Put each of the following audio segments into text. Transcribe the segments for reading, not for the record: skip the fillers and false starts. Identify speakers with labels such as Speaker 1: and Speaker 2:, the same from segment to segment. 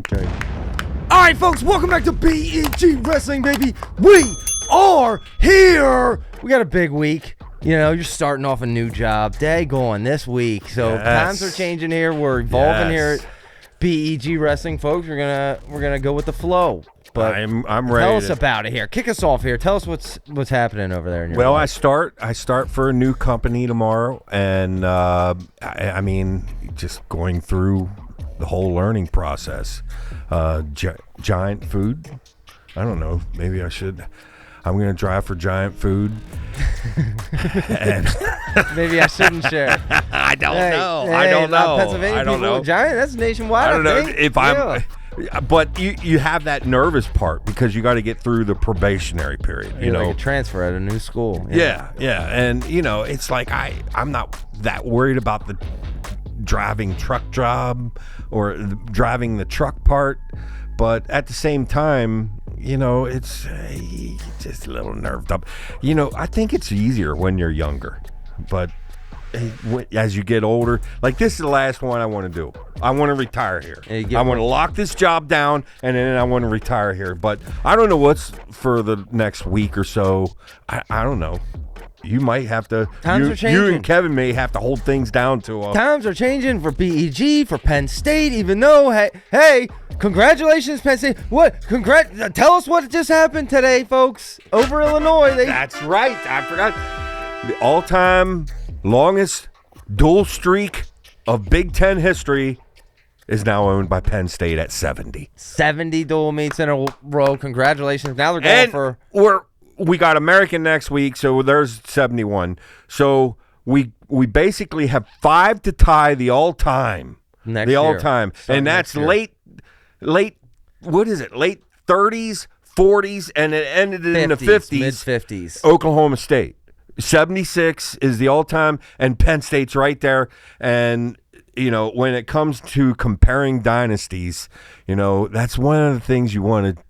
Speaker 1: Okay.
Speaker 2: All right, folks, welcome back to BEG Wrestling, baby. We are here. We got a big week. You know, you're starting off a new job. Daggone this week. So times are changing here. We're evolving here at BEG Wrestling, folks. We're gonna go with the flow. But
Speaker 1: I'm ready.
Speaker 2: Tell us about it here. Kick us off here. Tell us what's happening over there in your life.
Speaker 1: I start for a new company tomorrow, and I mean, just going through the whole learning process. Giant Food. I don't know. Maybe I should. I'm going to drive for Giant Food. And
Speaker 2: maybe I shouldn't share.
Speaker 1: I don't know. I don't know.
Speaker 2: Pennsylvania,
Speaker 1: I don't know.
Speaker 2: Giant. That's nationwide.
Speaker 1: I don't know if I'm. But you have that nervous part because you got to get through the probationary period. You know,
Speaker 2: like a transfer at a new school.
Speaker 1: Yeah, and you know, it's like I'm not that worried about the driving truck job or driving the truck part, but at the same time, you know, it's just a little nerved up. You know, I think it's easier when you're younger, but as you get older, like this is the last one I want to do. I want to retire here. I want to lock this job down, and then I want to retire here. But I don't know what's for the next week or so. I don't know. You might have to.
Speaker 2: Times are changing.
Speaker 1: You and Kevin may have to hold things down to.
Speaker 2: Times are changing for BEG, for Penn State. Even though, hey, congratulations, Penn State. What? Tell us what just happened today, folks. Over Illinois.
Speaker 1: That's right. I forgot. The all-time longest dual streak of Big Ten history is now owned by Penn State at 70.
Speaker 2: 70 dual meets in a row. Congratulations. Now they're going
Speaker 1: we got American next week, so there's 71. So we basically have 5 to tie the all-time.
Speaker 2: Next year.
Speaker 1: And that's late, what is it, late 30s, 40s, and it ended in the 50s.
Speaker 2: Mid-50s.
Speaker 1: Oklahoma State. 76 is the all-time, and Penn State's right there. And, you know, when it comes to comparing dynasties, you know, that's one of the things you want to.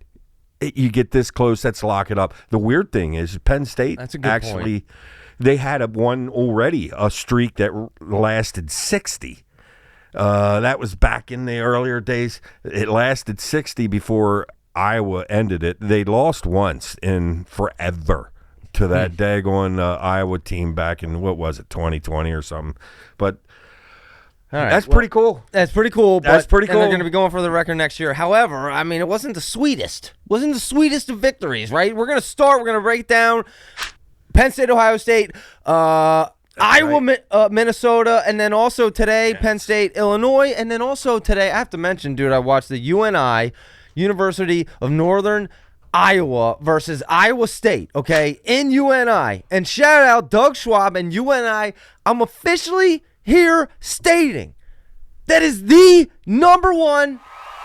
Speaker 1: You get this close, let's lock it up. The weird thing is Penn State point. They had a streak that lasted 60. That was back in the earlier days. It lasted 60 before Iowa ended it. They lost once in forever to that daggone Iowa team back in, what was it, 2020 or something. But that's pretty cool.
Speaker 2: That's pretty cool.
Speaker 1: That's pretty cool.
Speaker 2: And they're going to be going for the record next year. However, I mean, it wasn't the sweetest. Wasn't the sweetest of victories, right? We're going to break down Penn State, Ohio State, Iowa, Minnesota, and then also today, Penn State, Illinois, and then also today, I have to mention, dude, I watched the UNI, University of Northern Iowa versus Iowa State, okay, in UNI. And shout out Doug Schwab and UNI. I'm officially here stating that is the number one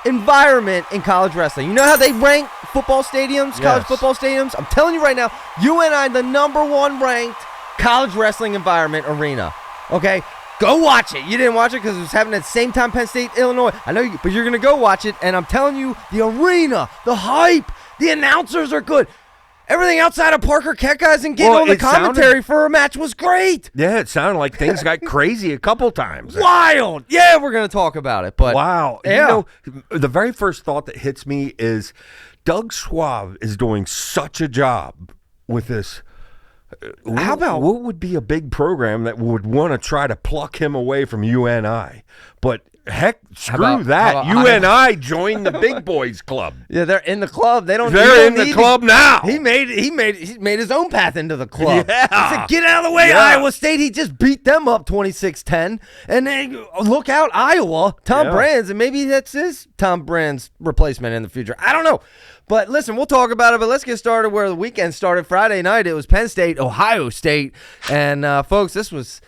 Speaker 2: environment in college wrestling. You know how they rank football stadiums, college football stadiums? I'm telling you right now, UNI, the number one ranked college wrestling environment arena. Okay? Go watch it. You didn't watch it because it was happening at the same time Penn State, Illinois. I know you, but you're going to go watch it, and I'm telling you, the arena, the hype, the announcers are good. Everything outside of Parker Keckheisen and getting on the commentary for a match was great.
Speaker 1: Yeah, it sounded like things got crazy a couple times.
Speaker 2: Wild. Yeah, we're going to talk about it. But
Speaker 1: wow.
Speaker 2: Yeah.
Speaker 1: You know, the very first thought that hits me is Doug Schwab is doing such a job with this. What would be a big program that would want to try to pluck him away from UNI? But heck, screw that. UNI joined the big boys club.
Speaker 2: Yeah, they're in the club. They're
Speaker 1: in the club now.
Speaker 2: He made his own path into the club.
Speaker 1: Yeah.
Speaker 2: He said, get out of the way, Iowa State. He just beat them up 26-10. And then look out, Iowa, Tom Brands, and maybe that's his Tom Brands replacement in the future. I don't know. But listen, we'll talk about it, but let's get started where the weekend started. Friday night, it was Penn State, Ohio State. And, folks, this was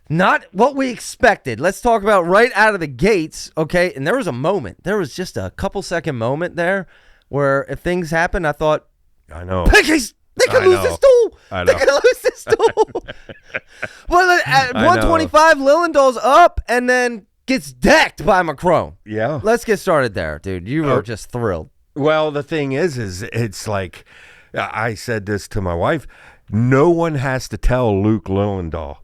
Speaker 2: not what we expected. Let's talk about right out of the gates, okay? And there was a moment. There was just a couple-second moment there where if things happened, I thought,
Speaker 1: I know.
Speaker 2: They could lose this stool. They could lose this stool. Well, at 125, Lilendall's up and then gets decked by Macron.
Speaker 1: Yeah.
Speaker 2: Let's get started there, dude. You were just thrilled.
Speaker 1: Well, the thing is it's like, I said this to my wife, no one has to tell Luke Lilendall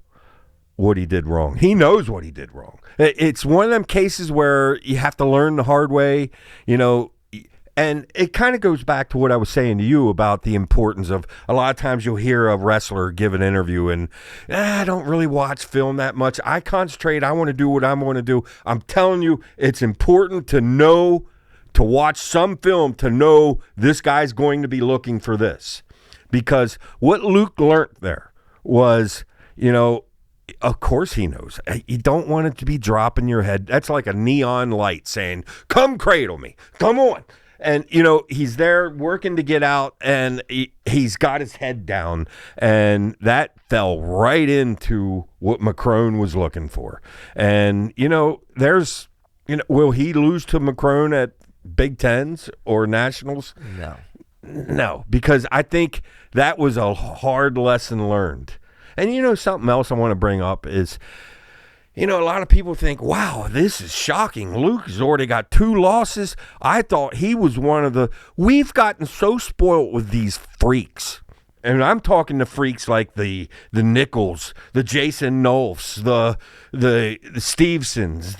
Speaker 1: what he did wrong. He knows what he did wrong. It's one of them cases where you have to learn the hard way, and it kind of goes back to what I was saying to you about the importance of, a lot of times you'll hear a wrestler give an interview and, I don't really watch film that much. I concentrate. I want to do what I want to do. I'm telling you, it's important to watch some film to know this guy's going to be looking for this. Because what Luke learned there was, of course he knows. You don't want it to be dropping your head. That's like a neon light saying, come cradle me. Come on. And, he's there working to get out, and he's got his head down, and that fell right into what Macron was looking for. And, will he lose to Macron at Big Tens or Nationals? No, because I think that was a hard lesson learned. And, something else I want to bring up is, a lot of people think, wow, this is shocking. Luke has already got 2 losses. I thought he was one of the – we've gotten so spoiled with these freaks. And I'm talking the freaks like the Nichols, the Jason Nolfs, the Stevensons,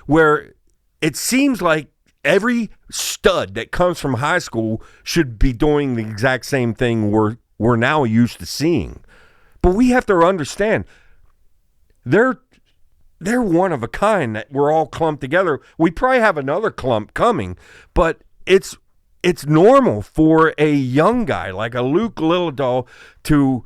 Speaker 1: where it seems like every stud that comes from high school should be doing the exact same thing we're now used to seeing. But we have to understand, they're one of a kind that we're all clumped together. We probably have another clump coming, but it's normal for a young guy like a Luke Lillidahl to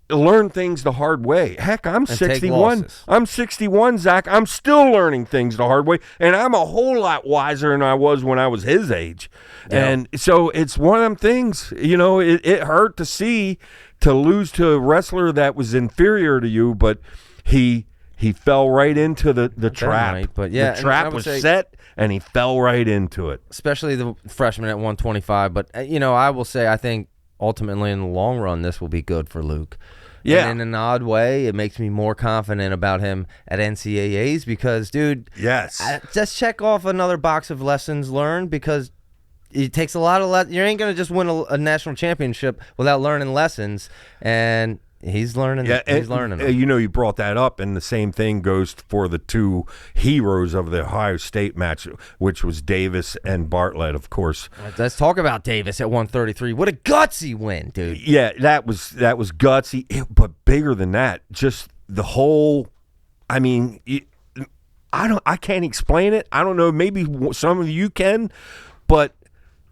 Speaker 1: learn things the hard way. Heck, I'm 61. I'm 61, Zach. I'm still learning things the hard way, and I'm a whole lot wiser than I was when I was his age. Yeah. And so it's one of them things, it hurt to lose to a wrestler that was inferior to you, but he fell right into the trap. Right,
Speaker 2: but yeah,
Speaker 1: the trap was set, and he fell right into it.
Speaker 2: Especially the freshman at 125. But, I will say I think ultimately in the long run this will be good for Luke. Yeah. And in an odd way, it makes me more confident about him at NCAAs because, dude,
Speaker 1: yes,
Speaker 2: just check off another box of lessons learned because it takes a lot of you ain't going to just win a national championship without learning lessons. And he's learning. Yeah, he's learning.
Speaker 1: You brought that up, and the same thing goes for the 2 heroes of the Ohio State match, which was Davis and Bartlett, of course.
Speaker 2: Let's talk about Davis at 133. What a gutsy win, dude!
Speaker 1: Yeah, that was gutsy, but bigger than that, just the whole. I mean, I can't explain it. I don't know. Maybe some of you can, but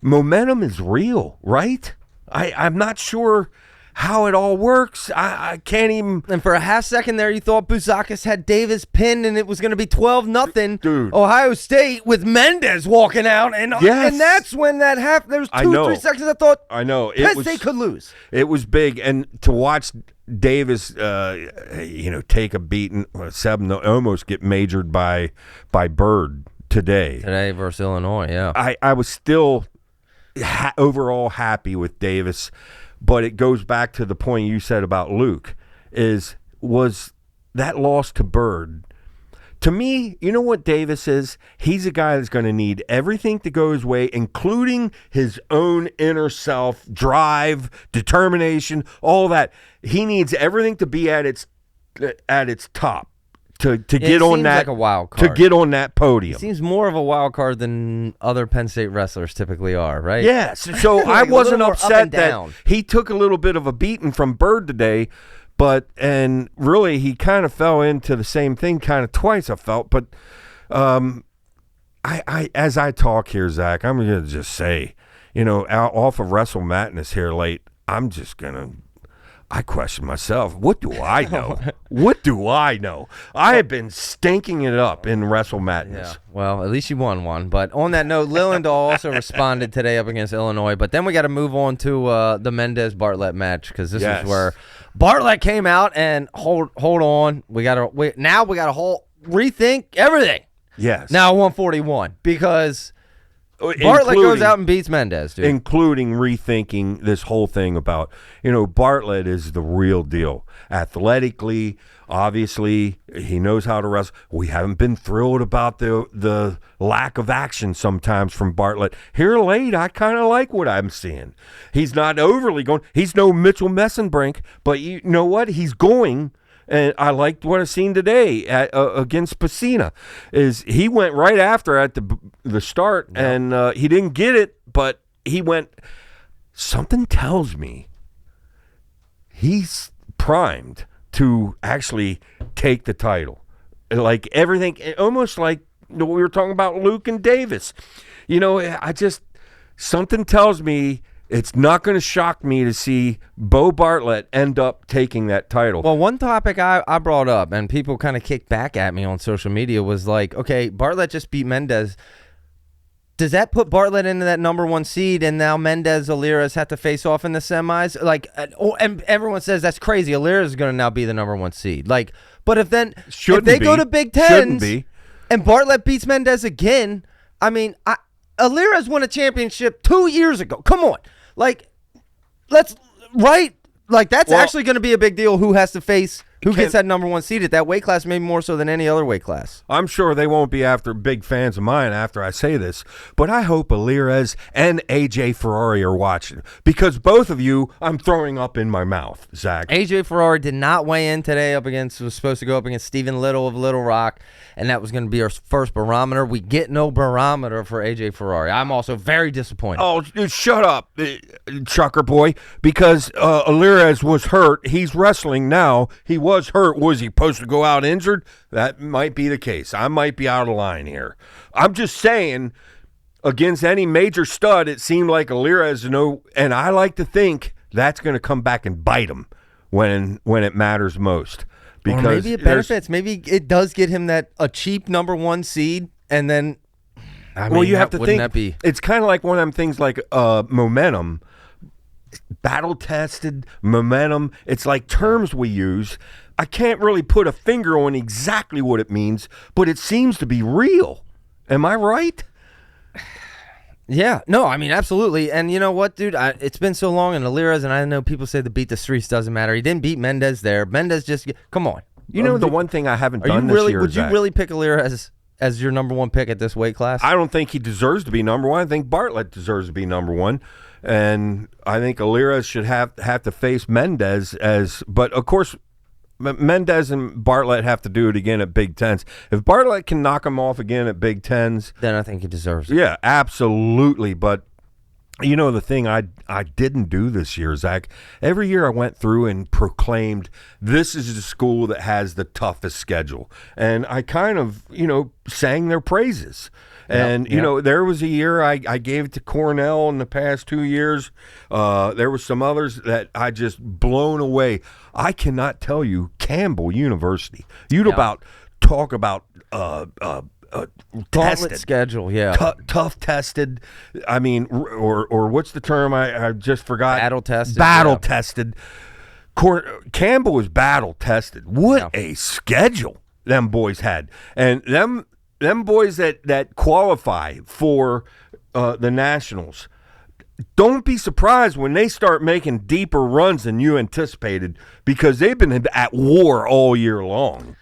Speaker 1: momentum is real, right? I'm not sure how it all works. I can't even.
Speaker 2: And for a half second there, you thought Bouzakis had Davis pinned, and it was going to be 12-0.
Speaker 1: Dude,
Speaker 2: Ohio State with Mendez walking out, and that's when that happened. There was 2-3 seconds. I thought.
Speaker 1: I know
Speaker 2: Penn State could lose.
Speaker 1: It was big, and to watch Davis, take a beating, almost get majored by Bird today
Speaker 2: versus Illinois. Yeah,
Speaker 1: I was still overall happy with Davis. But it goes back to the point you said about Luke, was that loss to Bird. To me, you know what Davis is? He's a guy that's going to need everything to go his way, including his own inner self, drive, determination, all that. He needs everything to be at its top. To get on that,
Speaker 2: like a wild card.
Speaker 1: To get on that podium.
Speaker 2: He seems more of a wild card than other Penn State wrestlers typically are, right?
Speaker 1: Yes. So I wasn't upset that he took a little bit of a beating from Bird today, and really he kind of fell into the same thing kind of twice, I felt. But I as I talk here, Zach, I'm going to just say, off of Wrestle Madness here late, I'm just going to. I question myself. What do I know? What do I know? I have been stinking it up in Wrestle Madness.
Speaker 2: Yeah. Well, at least you won one. But on that note, Lillidahl also responded today up against Illinois. But then we got to move on to the Mendez-Bartlett match because this is where Bartlett came out and hold on. We got to rethink everything.
Speaker 1: Yes.
Speaker 2: Now 141 because Bartlett goes out and beats Mendez, dude.
Speaker 1: Including rethinking this whole thing about, Bartlett is the real deal. Athletically, obviously, he knows how to wrestle. We haven't been thrilled about the lack of action sometimes from Bartlett. Here late, I kind of like what I'm seeing. He's not overly going. He's no Mitchell Messenbrink, but you know what? He's going. and I liked what I seen today against Pacina. Is he went right after at the start, and he didn't get it, but he went. Something tells me he's primed to actually take the title. Like everything, almost like we were talking about Luke and Davis. Something tells me it's not going to shock me to see Bo Bartlett end up taking that title.
Speaker 2: Well, one topic I brought up, and people kind of kicked back at me on social media, was like, okay, Bartlett just beat Mendez. Does that put Bartlett into that number 1 seed, and now Mendez, Alirez have to face off in the semis? Like, and everyone says that's crazy. Alirez is going to now be the number 1 seed. Like, but if they go to Big Tens and Bartlett beats Mendez again, I mean, Alirez won a championship 2 years ago. Come on, like, that's actually going to be a big deal. Who has to face? Who gets that number 1 seed at that weight class, maybe more so than any other weight class?
Speaker 1: I'm sure they won't be after big fans of mine after I say this, but I hope Alirez and AJ Ferrari are watching, because both of you I'm throwing up in my mouth, Zach.
Speaker 2: AJ Ferrari did not weigh in today was supposed to go up against Stephen Little of Little Rock, and that was going to be our first barometer. We get no barometer for AJ Ferrari. I'm also very disappointed.
Speaker 1: Oh, shut up, Chucker boy, because Alirez was hurt. He's wrestling now. He was hurt. Was he supposed to go out injured? That might be the case. I might be out of line here. I'm just saying, against any major stud, it seemed like Alirez, and I like to think that's going to come back and bite him when it matters most. Because
Speaker 2: or maybe it benefits. Maybe it does get him a cheap number 1 seed, and then
Speaker 1: you have to think. It's kind of like one of them things like momentum. Battle-tested momentum. It's like terms we use. I can't really put a finger on exactly what it means, but it seems to be real. Am I right?
Speaker 2: Yeah. No, I mean, absolutely. And you know what, dude? It's been so long, and Alirez, and I know people say the beat the streets doesn't matter. He didn't beat Mendez there. Mendez come on.
Speaker 1: The one thing I haven't done this year
Speaker 2: would you really pick Alirez as your number 1 pick at this weight class?
Speaker 1: I don't think he deserves to be number 1. I think Bartlett deserves to be number 1. And I think Alirez should have to face Mendez but of course, Mendez and Bartlett have to do it again at Big Tens. If Bartlett can knock him off again at Big Tens,
Speaker 2: then I think he deserves it.
Speaker 1: Yeah, absolutely. But the thing I didn't do this year, Zach, every year I went through and proclaimed this is the school that has the toughest schedule. And I kind of, sang their praises. And, there was a year I gave it to Cornell in the past 2 years. There were some others that I just blown away. I cannot tell you, Campbell University. Talk about
Speaker 2: tested schedule, yeah.
Speaker 1: Tough tested. I mean, or what's the term I just forgot?
Speaker 2: Battle tested.
Speaker 1: Campbell was battle tested. What a schedule them boys had. And them boys that qualify for the Nationals, don't be surprised when they start making deeper runs than you anticipated, because they've been at war all year long.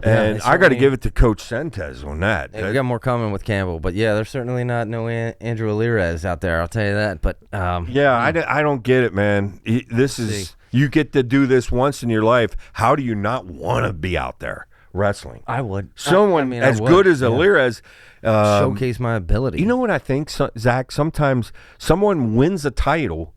Speaker 1: And I got to give it to Coach Sentes on that.
Speaker 2: Hey, we got more coming with Campbell, but yeah, there's certainly not no Andrew Alirez out there. I'll tell you that. But
Speaker 1: I don't get it, man. This is you get to do this once in your life. How do you not want to be out there wrestling?
Speaker 2: I would.
Speaker 1: Someone as good as Alirez.
Speaker 2: Showcase my ability.
Speaker 1: You know what I think, Zach? Sometimes someone wins a title,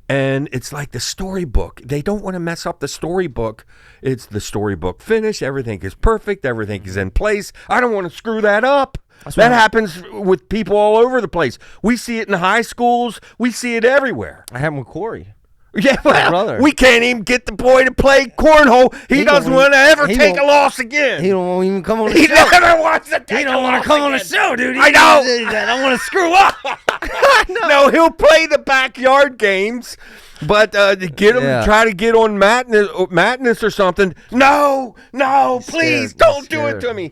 Speaker 1: and it's like the storybook. They don't want to mess up the storybook. It's the storybook finish. Everything is perfect. Everything is in place. I don't want to screw that up. That happens with people all over the place. We see it in high schools. We see it everywhere.
Speaker 2: I have with Corey.
Speaker 1: Yeah, well, we can't even get the boy to play cornhole. He doesn't want to ever take a loss again.
Speaker 2: He don't even come on the show.
Speaker 1: He never wants to take a loss.
Speaker 2: He don't want to come on the show, dude.
Speaker 1: I know.
Speaker 2: I don't want to screw up.
Speaker 1: No, he'll play the backyard games, but get him, try to get on Madness or something. No, please don't do it to me.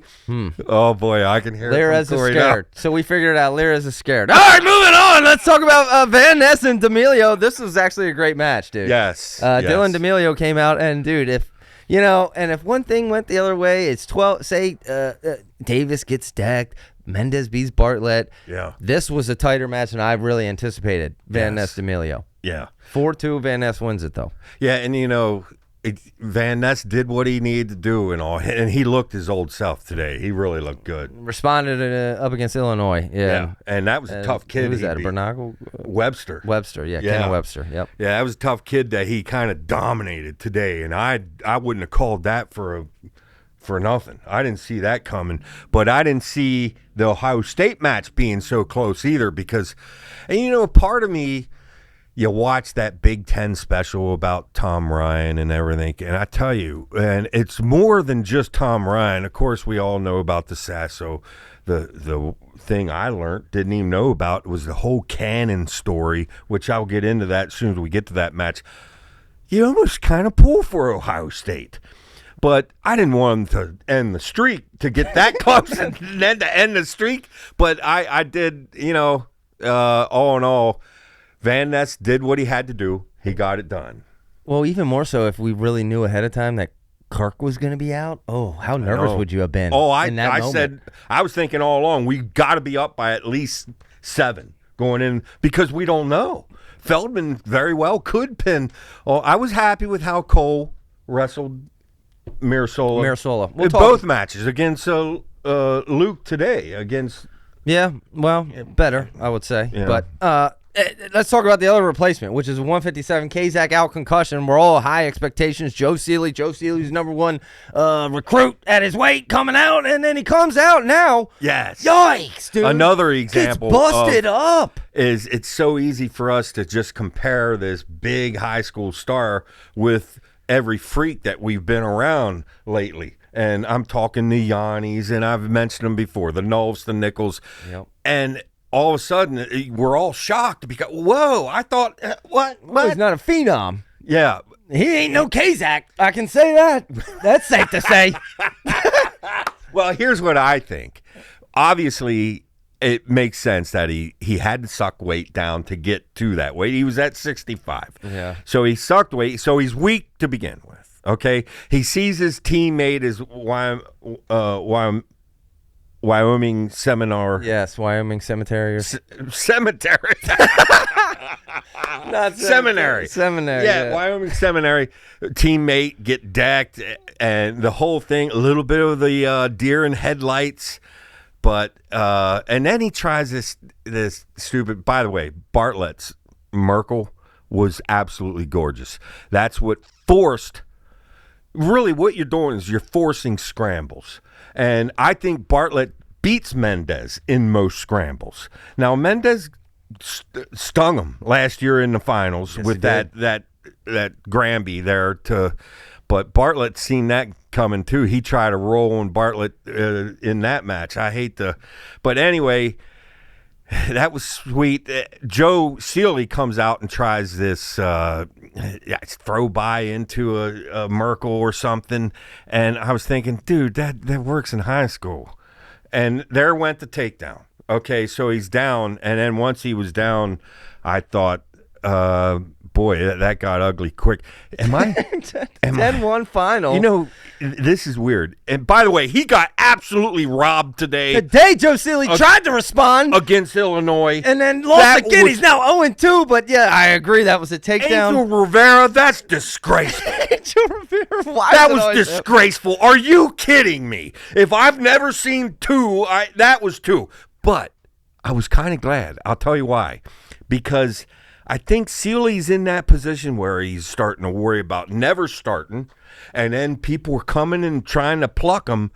Speaker 1: Oh boy, I can hear
Speaker 2: Alirez
Speaker 1: it.
Speaker 2: Is scared. So we figured it out. Alirez is scared. All right, moving on. Let's talk about Van Ness and D'Amelio. This was actually a great match, dude.
Speaker 1: Yes.
Speaker 2: Dylan D'Amelio came out, and dude, if one thing went the other way, it's 12. Say Davis gets stacked. Mendez beats Bartlett.
Speaker 1: Yeah.
Speaker 2: This was a tighter match than I really anticipated. Van Ness D'Amelio.
Speaker 1: Yeah.
Speaker 2: 4-2. Van Ness wins it, though.
Speaker 1: Yeah, and Van Ness did what he needed to do and he looked his old self today. He really looked good.
Speaker 2: Responded up against Illinois. Yeah.
Speaker 1: And that was a tough kid.
Speaker 2: Who was that? Bernagle?
Speaker 1: Webster.
Speaker 2: Yeah. Ken Webster. Yep.
Speaker 1: Yeah, that was a tough kid that he kind of dominated today, and I wouldn't have called that for nothing. I didn't see that coming, but I didn't see the Ohio State match being so close either because, and part of me. You watch that Big Ten special about Tom Ryan and everything, and I tell you, and it's more than just Tom Ryan. Of course, we all know about the Sasso. The thing I didn't even know about, was the whole Cannon story, which I'll get into that as soon as we get to that match. You almost kind of pull for Ohio State. But I didn't want them to end the streak, to get that close and then to end the streak. But I did, all in all, Van Ness did what he had to do. He got it done.
Speaker 2: Well, even more so if we really knew ahead of time that Kirk was going to be out. Oh, how nervous would you have been?
Speaker 1: Oh, I was thinking all along, we got to be up by at least 7 going in because we don't know. Feldman very well could pin. Oh, I was happy with how Cole wrestled Mirasola. Both matches against Luke today against.
Speaker 2: Yeah, well, better, I would say. Yeah. But let's talk about the other replacement, which is a 157 Kazak out concussion. We're all high expectations. Joe Seeley's #1 recruit at his weight coming out, and then he comes out now.
Speaker 1: Yes.
Speaker 2: Yikes, dude.
Speaker 1: Another example.
Speaker 2: Gets busted up.
Speaker 1: It's so easy for us to just compare this big high school star with every freak that we've been around lately. And I'm talking the Yannis, and I've mentioned them before, the Nulfs, the Nichols.
Speaker 2: Yep.
Speaker 1: And all of a sudden, we're all shocked because, whoa, I thought, what?
Speaker 2: Well, he's not a phenom.
Speaker 1: Yeah.
Speaker 2: He ain't no Kazak. I can say that. That's safe to say.
Speaker 1: Well, here's what I think. Obviously, it makes sense that he had to suck weight down to get to that weight. He was at 65.
Speaker 2: Yeah.
Speaker 1: So he sucked weight. So he's weak to begin with. Okay. He sees his teammate as Wyoming Seminar.
Speaker 2: Yes, Wyoming Cemetery.
Speaker 1: Cemetery.
Speaker 2: Not
Speaker 1: Seminary.
Speaker 2: Seminary.
Speaker 1: Yeah, Wyoming Seminary. Teammate get decked, and the whole thing, a little bit of the deer in headlights. But and then he tries this stupid. By the way, Bartlett's Merkel was absolutely gorgeous. That's what forced. Really, what you're doing is you're forcing scrambles, and I think Bartlett beats Mendez in most scrambles. Now Mendez stung him last year in the finals with that Granby there but Bartlett seen that coming too. He tried to roll on Bartlett in that match. But anyway, that was sweet. Joe Seeley comes out and tries this throw by into a Merkel or something, and I was thinking, dude, that works in high school. And there went the takedown. Okay, so he's down, and then once he was down, I thought, boy, that got ugly quick. Am I
Speaker 2: 10-1 final?
Speaker 1: This is weird. And by the way, he got absolutely robbed today.
Speaker 2: Today, Joe Seeley tried to respond
Speaker 1: against Illinois.
Speaker 2: And then lost again. He's now 0-2, but yeah, I agree. That was a takedown.
Speaker 1: Angel Rivera, that's disgraceful.
Speaker 2: Angel Rivera,
Speaker 1: that was disgraceful. Are you kidding me? If I've never seen 2, that was 2. But I was kind of glad. I'll tell you why. Because I think Seeley's in that position where he's starting to worry about never starting, and then people were coming and trying to pluck him.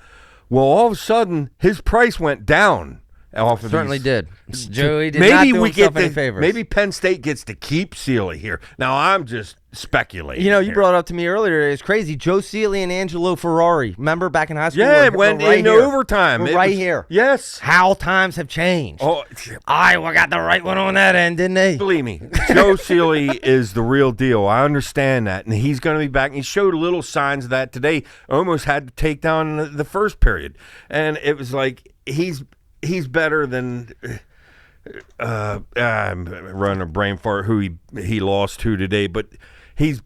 Speaker 1: Well, all of a sudden, his price went down.
Speaker 2: Certainly did. Joey did not do himself any favors.
Speaker 1: Maybe Penn State gets to keep Seeley here. Now, I'm just speculating.
Speaker 2: You brought it up to me earlier. It's crazy. Joe Seeley and Angelo Ferrari. Remember back in high school?
Speaker 1: Yeah, it went into overtime.
Speaker 2: Right here.
Speaker 1: Yes.
Speaker 2: How times have changed.
Speaker 1: Oh,
Speaker 2: Iowa got the right one on that end, didn't they?
Speaker 1: Believe me, Joe Seeley is the real deal. I understand that, and he's going to be back. And he showed little signs of that today. Almost had to take down the first period, and it was like he's better than. I'm running a brain fart who he lost to today, but he's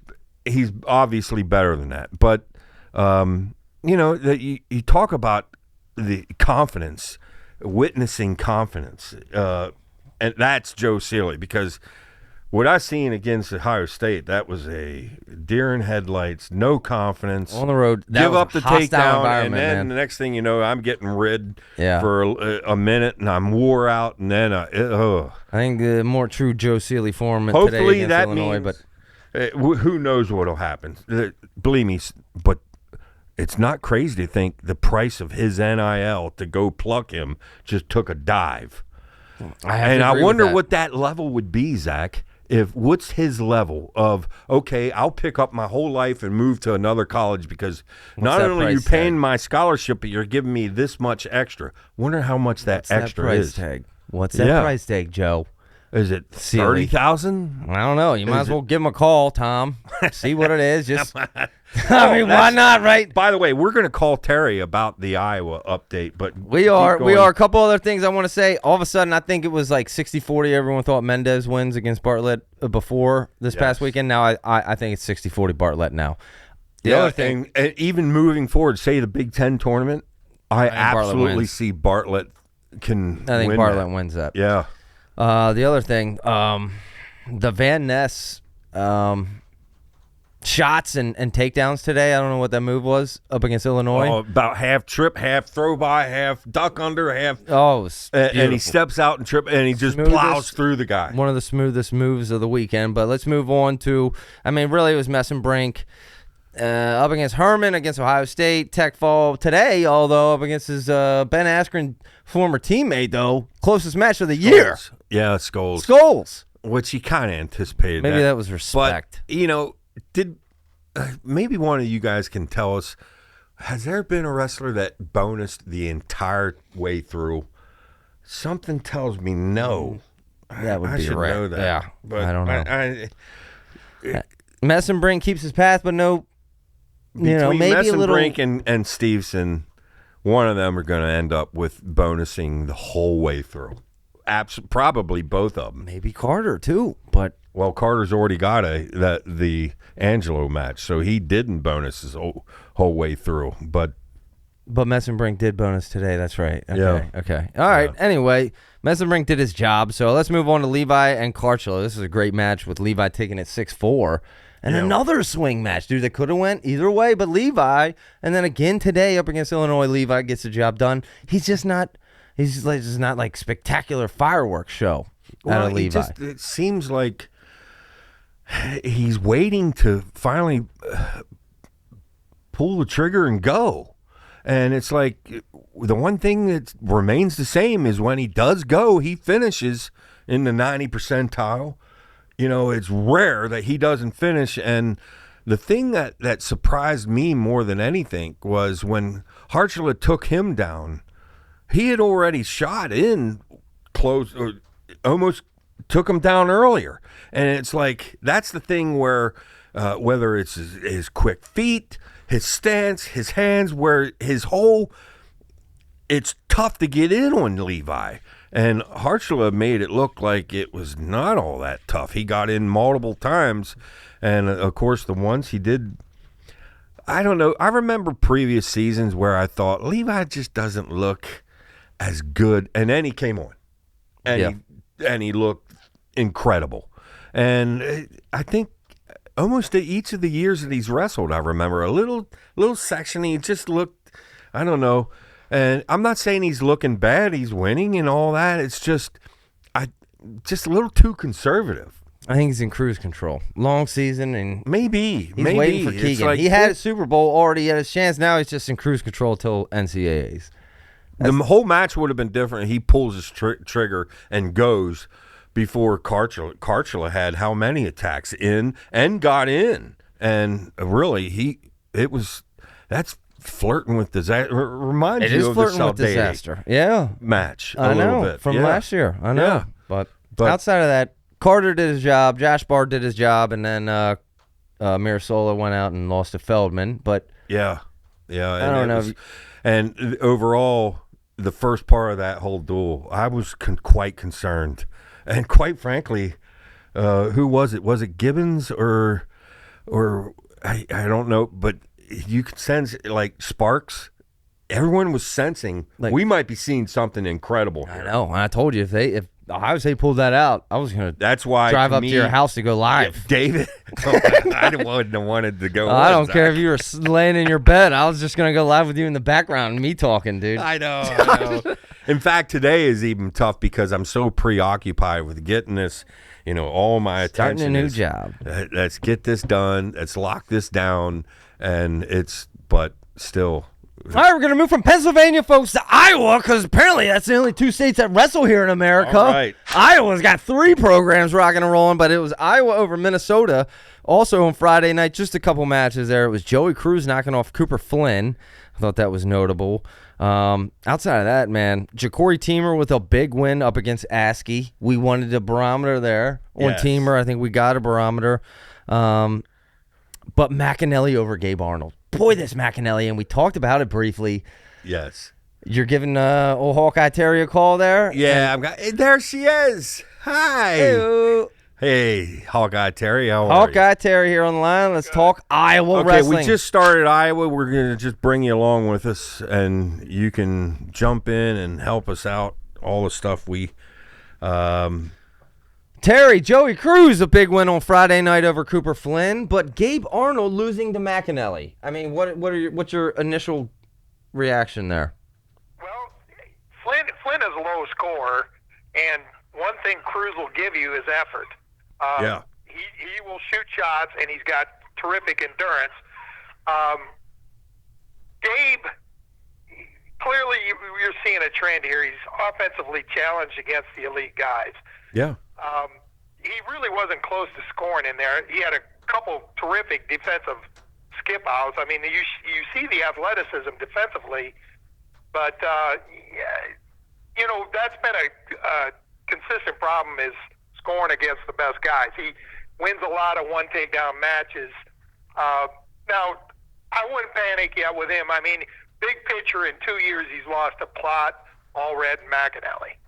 Speaker 1: obviously better than that. But you talk about the confidence, witnessing confidence, and that's Joe Seeley, because what I seen against Ohio State, that was a deer in headlights, no confidence.
Speaker 2: On the road. That
Speaker 1: Give
Speaker 2: was
Speaker 1: up
Speaker 2: a
Speaker 1: the
Speaker 2: hostile
Speaker 1: takedown, and
Speaker 2: environment,
Speaker 1: then
Speaker 2: man.
Speaker 1: the next thing you know, I'm getting rid
Speaker 2: Yeah.
Speaker 1: for a minute, and I'm wore out, and then
Speaker 2: I think the more true Joe Seeley form today
Speaker 1: hopefully
Speaker 2: against
Speaker 1: that
Speaker 2: Illinois,
Speaker 1: means
Speaker 2: but
Speaker 1: who knows what'll happen. Believe me, but it's not crazy to think the price of his NIL to go pluck him just took a dive. I wonder what that level would be, Zach. What's his level of, okay, I'll pick up my whole life and move to another college because not only are you paying my scholarship, but you're giving me this much extra. Wonder how much that extra is.
Speaker 2: What's that price tag, Joe?
Speaker 1: Is it 30,000?
Speaker 2: I don't know. You might as well give him a call, Tom. See what it is. Just, I mean, why not, right?
Speaker 1: By the way, we're going to call Terry about the Iowa update, but
Speaker 2: We are. A couple other things I want to say. All of a sudden, I think it was like 60-40. Everyone thought Mendez wins against Bartlett before this past weekend. Now I think it's 60-40 Bartlett now. The other thing,
Speaker 1: and even moving forward, say the Big Ten tournament, I absolutely see Bartlett can.
Speaker 2: I think
Speaker 1: win
Speaker 2: Bartlett
Speaker 1: that.
Speaker 2: wins that.
Speaker 1: Yeah.
Speaker 2: The other thing, the Van Ness shots and takedowns today. I don't know what that move was up against Illinois.
Speaker 1: Oh, about half trip, half throw by, half duck under, half.
Speaker 2: Oh,
Speaker 1: and he steps out and trip, and he just plows through the guy.
Speaker 2: One of the smoothest moves of the weekend. But let's move on to, I mean, really it was Messenbrink up against Herman, against Ohio State. Tech fall today, although up against his Ben Askren former teammate, though. Closest match of the year.
Speaker 1: Yeah, Scholes.
Speaker 2: Scholes.
Speaker 1: Which he kind of anticipated.
Speaker 2: Maybe that was respect.
Speaker 1: But, did maybe one of you guys can tell us, has there been a wrestler that bonused the entire way through? Something tells me no.
Speaker 2: That would
Speaker 1: I
Speaker 2: be
Speaker 1: should
Speaker 2: right.
Speaker 1: know that.
Speaker 2: Yeah,
Speaker 1: but
Speaker 2: I don't know. Messenbrink keeps his path, but no,
Speaker 1: between
Speaker 2: maybe a little.
Speaker 1: Messenbrink and Stevenson, one of them are going to end up with bonusing the whole way through. Probably both of them.
Speaker 2: Maybe Carter too, but
Speaker 1: Carter's already got the Angelo match, so he didn't bonus his whole way through. But
Speaker 2: Messenbrink did bonus today. That's right. Okay.
Speaker 1: Yeah.
Speaker 2: Okay. All right.
Speaker 1: Yeah.
Speaker 2: Anyway, Messenbrink did his job. So let's move on to Levi and Karchula. This is a great match with Levi taking it 6-4. And another swing match, dude, that could have went either way, but Levi. And then again today up against Illinois, Levi gets the job done. He's just not like spectacular fireworks show out of Levi.
Speaker 1: It seems like he's waiting to finally pull the trigger and go. And it's like the one thing that remains the same is when he does go, he finishes in the 90 percentile. It's rare that he doesn't finish. And the thing that surprised me more than anything was when Harchula took him down, he had already shot in close, or almost took him down earlier. And it's like, that's the thing where whether it's his quick feet, his stance, his hands, where it's tough to get in on Levi. And Harchula made it look like it was not all that tough. He got in multiple times. And, of course, the ones he did, I don't know. I remember previous seasons where I thought, Levi just doesn't look as good. And then he came on. And he looked incredible. And I think almost each of the years that he's wrestled, I remember a little section, he just looked, I don't know. And I'm not saying he's looking bad. He's winning and all that. It's just a little too conservative.
Speaker 2: I think he's in cruise control. Long season, and
Speaker 1: maybe
Speaker 2: waiting for Keegan. Like, he had a Super Bowl already, had his chance. Now he's just in cruise control till NCAAs.
Speaker 1: The whole match would have been different. He pulls his trigger and goes before Karchula had how many attacks in and got in. And really, that's flirting with disaster. Reminds you of the Saldana match a little bit.
Speaker 2: From last year. I know.
Speaker 1: Yeah.
Speaker 2: But outside of that, Carter did his job, Josh Barr did his job, and then Mirasola went out and lost to Feldman. But
Speaker 1: yeah. I
Speaker 2: don't know.
Speaker 1: And overall, the first part of that whole duel, I was quite concerned. And quite frankly, who was it? Was it Gibbons or I don't know, but you could sense like sparks. Everyone was sensing we might be seeing something incredible here.
Speaker 2: I know. I told you if Ohio State pulled that out, I was going to
Speaker 1: That's why
Speaker 2: drive up to your house to go live.
Speaker 1: David, I wouldn't have wanted to go.
Speaker 2: I don't care if you were laying in your bed. I was just going to go live with you in the background, me talking, dude.
Speaker 1: I know. In fact, today is even tough because I'm so preoccupied with getting this, all my attention.
Speaker 2: Starting a new job.
Speaker 1: Let's get this done. Let's lock this down. But still.
Speaker 2: All right, we're going to move from Pennsylvania, folks, to Iowa, because apparently that's the only two states that wrestle here in America.
Speaker 1: All right.
Speaker 2: Iowa's got 3 programs rocking and rolling, but it was Iowa over Minnesota. Also on Friday night, just a couple matches there. It was Joey Cruz knocking off Cooper Flynn. I thought that was notable. Outside of that, man, Ja'Cory Teamer with a big win up against Askey. We wanted a barometer there on Teamer. I think we got a barometer. But McAnally over Gabe Arnold. Boy, this McAnally, and we talked about it briefly.
Speaker 1: Yes.
Speaker 2: You're giving old Hawkeye Terry a call there?
Speaker 1: Yeah, there she is. Hi.
Speaker 2: Hey,
Speaker 1: Hey, Hawkeye Terry, how are you?
Speaker 2: Hawkeye Terry here on the line. Let's talk Iowa wrestling.
Speaker 1: We just started Iowa. We're going to just bring you along with us, and you can jump in and help us out, all the stuff we
Speaker 2: Terry, Joey Cruz, a big win on Friday night over Cooper Flynn, but Gabe Arnold losing to McAnally. I mean, what's your initial reaction there?
Speaker 3: Well, Flynn is a low scorer, and one thing Cruz will give you is effort. He will shoot shots, and he's got terrific endurance. Gabe, clearly you're seeing a trend here. He's offensively challenged against the elite guys.
Speaker 1: Yeah.
Speaker 3: He really wasn't close to scoring in there. He had a couple terrific defensive skip outs. I mean, you see the athleticism defensively, but that's been a consistent problem is scoring against the best guys. He wins a lot of one takedown matches. Now, I wouldn't panic yet with him. I mean, big picture, in 2 years he's lost to Plott, Allred, and McAnally.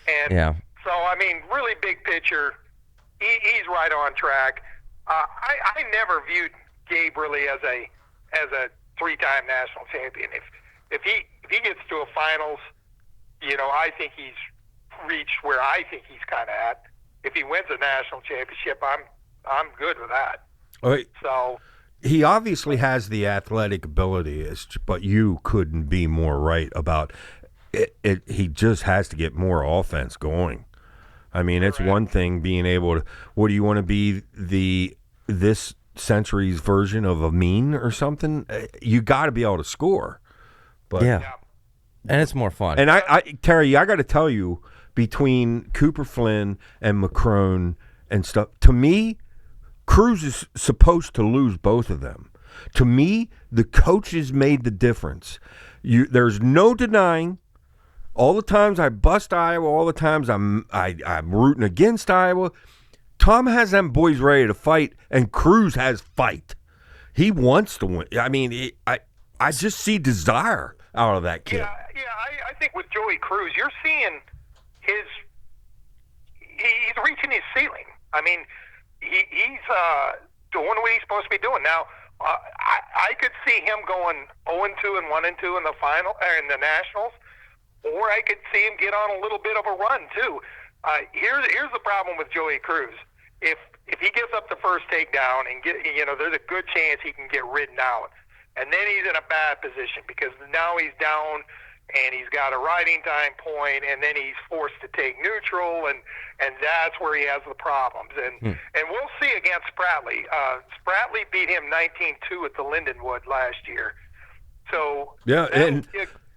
Speaker 3: And so, I mean, really big picture, he's right on track. I never viewed Gabe really as a 3-time national champion. If he gets to a finals, I think he's reached where I think he's kind of at. If he wins a national championship, I'm good with that.
Speaker 1: Right.
Speaker 3: So
Speaker 1: he obviously has the athletic ability, but you couldn't be more right about it. He just has to get more offense going. I mean, it's one thing being able to. What do you want to be this century's version of Amin or something? You got to be able to score. But
Speaker 2: and it's more fun.
Speaker 1: And Terry, I got to tell you, between Cooper Flynn and McCrone and stuff, to me, Cruz is supposed to lose both of them. To me, the coaches made the difference. There's no denying. All the times I bust Iowa, all the times I'm rooting against Iowa. Tom has them boys ready to fight, and Cruz has fight. He wants to win. I mean, I just see desire out of that kid.
Speaker 3: I think with Joey Cruz, you're seeing he's reaching his ceiling. I mean, he's doing what he's supposed to be doing. Now, I could see him going 0-2 and 1-2 in the final in the Nationals, or I could see him get on a little bit of a run too. Here's the problem with Joey Cruz. If he gets up the first takedown and there's a good chance he can get ridden out, and then he's in a bad position because now he's down and he's got a riding time point, and then he's forced to take neutral, and that's where he has the problems. And we'll see against Spratley. Spratley beat him 19-2 at the Lindenwood last year. So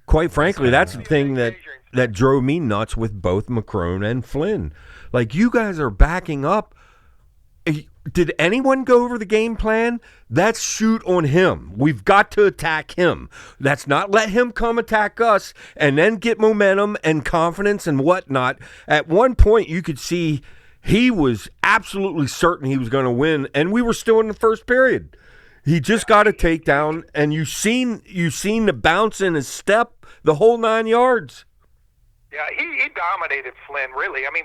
Speaker 1: quite frankly, that's the thing that drove me nuts with both McCrone and Flynn. Like, you guys are backing up. Did anyone go over the game plan? That's shoot on him. We've got to attack him. That's not let him come attack us and then get momentum and confidence and whatnot. At one point, you could see he was absolutely certain he was going to win, and we were still in the first period. He just got a takedown, and you seen the bounce in his step, the whole 9 yards.
Speaker 3: Yeah, he dominated Flynn, really. I mean,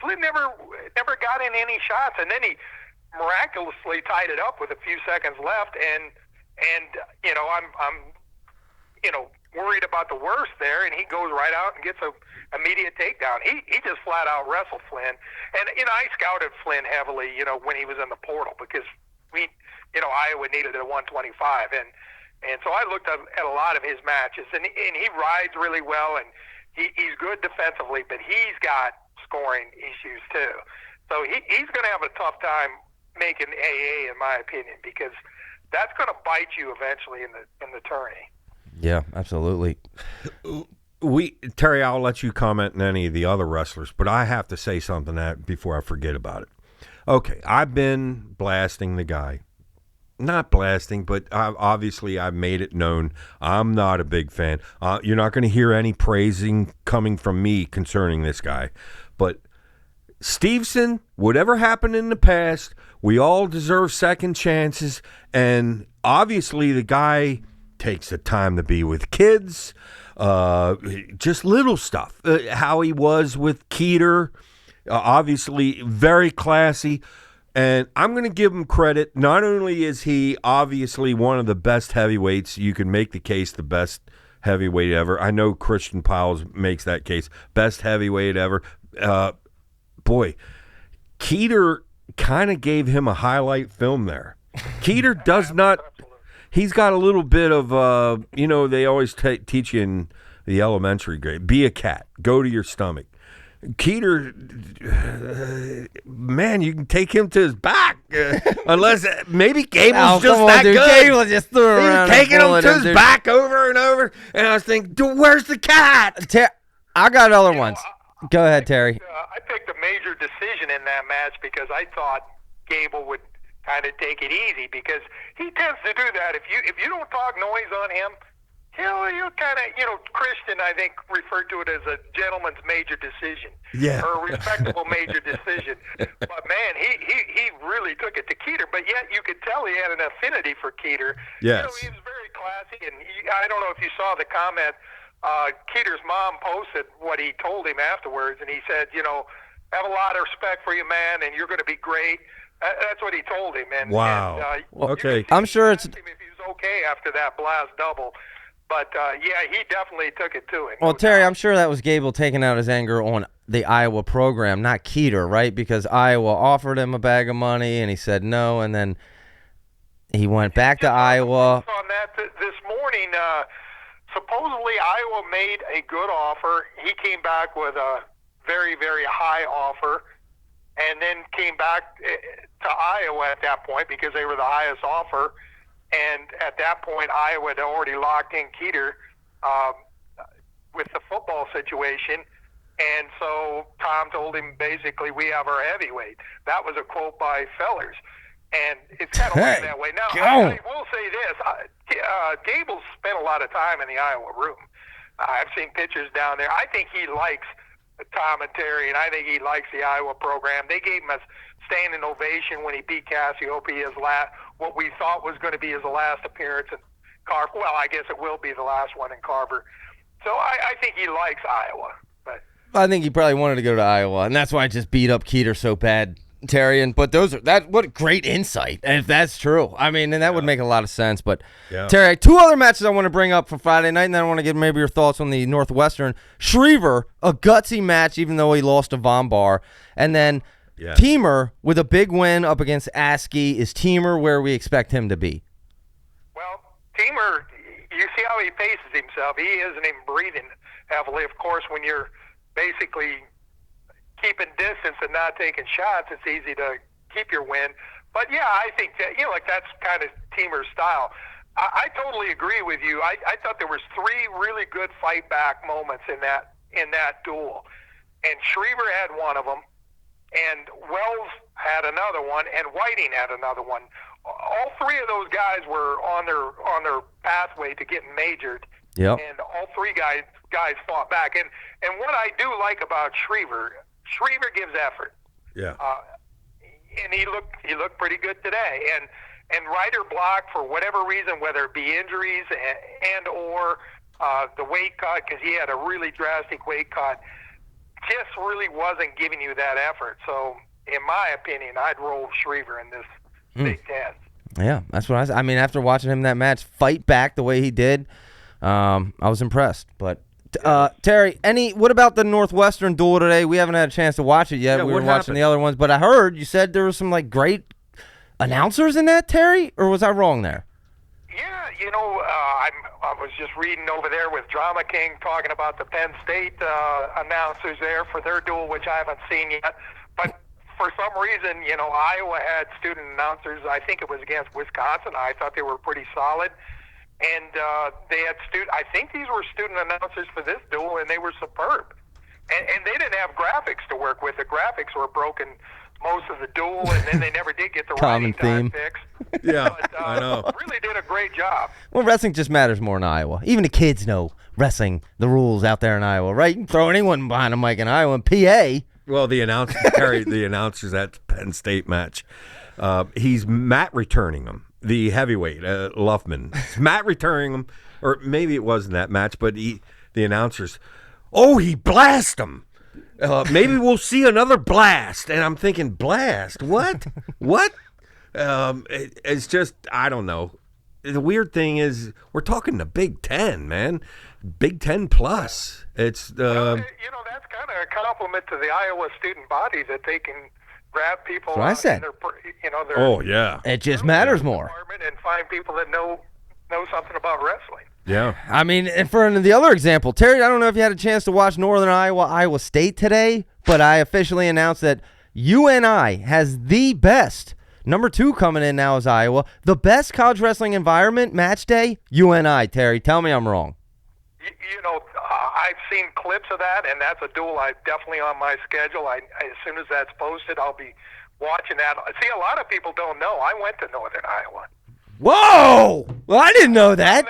Speaker 3: Flynn never got in any shots, and then he miraculously tied it up with a few seconds left. And I'm worried about the worst there, and he goes right out and gets a immediate takedown. He just flat out wrestled Flynn. And, I scouted Flynn heavily, when he was in the portal because Iowa needed a 125. And so I looked at a lot of his matches, and he rides really well, and he's good defensively, but he's got scoring issues too. So he's going to have a tough time making AA, in my opinion, because that's going to bite you eventually in the tourney.
Speaker 2: Yeah, absolutely.
Speaker 1: Terry, I'll let you comment on any of the other wrestlers, but I have to say something before I forget about it. Okay, I've been blasting the guy. Not blasting, but obviously I've made it known I'm not a big fan. You're not going to hear any praising coming from me concerning this guy. But Stevenson, whatever happened in the past, we all deserve second chances. And obviously the guy takes the time to be with kids, just little stuff. How he was with Keeter, obviously very classy. And I'm going to give him credit. Not only is he obviously one of the best heavyweights, you can make the case the best heavyweight ever. I know Christian Piles makes that case. Best heavyweight ever. Boy, Keeter kind of gave him a highlight film there. Keeter does not – he's got a little bit of they always teach you in the elementary grade, be a cat, go to your stomach. Keeter, man, you can take him to his back, unless maybe Gable's just that
Speaker 2: dude,
Speaker 1: good.
Speaker 2: Gable just threw
Speaker 1: He
Speaker 2: around
Speaker 1: was taking him to his
Speaker 2: dude.
Speaker 1: back over and over, and I was thinking, where's the cat?
Speaker 2: I got other ones. Go ahead, Terry.
Speaker 3: I picked a major decision in that match because I thought Gable would kind of take it easy because he tends to do that. If you don't talk noise on him, he'll kind of, Christian, I think, referred to it as a gentleman's major decision.
Speaker 1: Yeah.
Speaker 3: Or a respectable major decision. But, man, he really took it to Keeter. But yet you could tell he had an affinity for Keeter.
Speaker 1: Yes.
Speaker 3: He was very classy. And I don't know if you saw the comment. Keeter's mom posted what he told him afterwards. And he said, have a lot of respect for you, man, and you're going to be great. That's what he told him. And,
Speaker 1: wow. Okay.
Speaker 2: I'm sure it's...
Speaker 3: If he was okay after that blast double. But, he definitely took it to him.
Speaker 2: Well, Terry, I'm sure that was Gable taking out his anger on the Iowa program, not Keeter, right? Because Iowa offered him a bag of money, and he said no, and then he went back to Iowa.
Speaker 3: On that, this morning, supposedly Iowa made a good offer. He came back with a very, very high offer, and then came back to Iowa at that point because they were the highest offer. And at that point, Iowa had already locked in Keeter with the football situation. And so Tom told him, basically, we have our heavyweight. That was a quote by Fellers. And it's kind of looking that way. Now, I will say this. Gable spent a lot of time in the Iowa room. I've seen pictures down there. I think he likes Tom and Terry, and I think he likes the Iowa program. They gave him a standing ovation when he beat Cassiope, what we thought was going to be his last appearance in Carver. Well, I guess it will be the last one in Carver. So I think he likes Iowa. But
Speaker 2: I think he probably wanted to go to Iowa, and that's why I just beat up Keeter so bad, Terry. But what a great insight, and if that's true. I mean, and that would make a lot of sense. But Terry, two other matches I want to bring up for Friday night, and then I want to get maybe your thoughts on the Northwestern. Schriever, a gutsy match, even though he lost to Von Bar, and then Teamer with a big win up against Askey. Is Teamer where we expect him to be?
Speaker 3: Well, Teamer, you see how he paces himself. He isn't even breathing heavily. Of course, when you're basically keeping distance and not taking shots, it's easy to keep your win. But, I think that, that's kind of Teamer's style. I totally agree with you. I thought there was three really good fight-back moments in that duel. And Schriever had one of them. And Wells had another one, and Whiting had another one. All three of those guys were on their pathway to getting majored.
Speaker 2: Yep.
Speaker 3: And all three guys fought back. And what I do like about Schriever gives effort.
Speaker 1: Yeah.
Speaker 3: And he looked pretty good today. And Ryder Block, for whatever reason, whether it be injuries or the weight cut, because he had a really drastic weight cut, just really wasn't giving you that effort. So, in my opinion, I'd roll Schriever in this Big Ten.
Speaker 2: Yeah, that's what I mean, after watching him that match fight back the way he did, I was impressed. But Terry, what about the Northwestern duel today? We haven't had a chance to watch it yet.
Speaker 1: Yeah,
Speaker 2: we were
Speaker 1: what
Speaker 2: watching
Speaker 1: happened?
Speaker 2: the other ones, but I heard you said there was some like great announcers in that, Terry, or was I wrong there?
Speaker 3: Yeah, I was just reading over there with Drama King talking about the Penn State announcers there for their duel, which I haven't seen yet. But for some reason, Iowa had student announcers. I think it was against Wisconsin. I thought they were pretty solid. And they had I think these were student announcers for this duel, and they were superb. And they didn't have graphics to work with. The graphics were broken most of the duel, and then they never did get the
Speaker 2: Common
Speaker 3: writing time
Speaker 2: theme.
Speaker 3: fixed.
Speaker 1: Yeah,
Speaker 3: But,
Speaker 1: I know.
Speaker 3: really did a great job.
Speaker 2: Well, wrestling just matters more in Iowa. Even the kids know wrestling, the rules out there in Iowa, right? You can throw anyone behind a mic in Iowa. And PA,
Speaker 1: Well, the announcers at the Penn State match, he's Matt returning him, the heavyweight, Luffman. Matt returning him, or maybe it wasn't that match, but the announcers, he blasted him. Maybe we'll see another blast. And I'm thinking, blast? What? What? It's just, I don't know. The weird thing is, we're talking the Big Ten, man. Big Ten plus. It's
Speaker 3: That's kind of a compliment to the Iowa student body that they can grab people.
Speaker 2: That's what I said.
Speaker 3: In their
Speaker 1: oh yeah,
Speaker 2: it just matters more.
Speaker 3: department and find people that know something about wrestling.
Speaker 1: yeah.
Speaker 2: I mean, and for the other example, Terry, I don't know if you had a chance to watch Northern Iowa State today, but I officially announced that UNI has the best. Number 2 coming in now is Iowa. The best college wrestling environment, match day, UNI, Terry. Tell me I'm wrong.
Speaker 3: I've seen clips of that, and that's a duel I definitely on my schedule. As soon as that's posted, I'll be watching that. See, a lot of people don't know. I went to Northern Iowa.
Speaker 2: Whoa! Well, I didn't know that.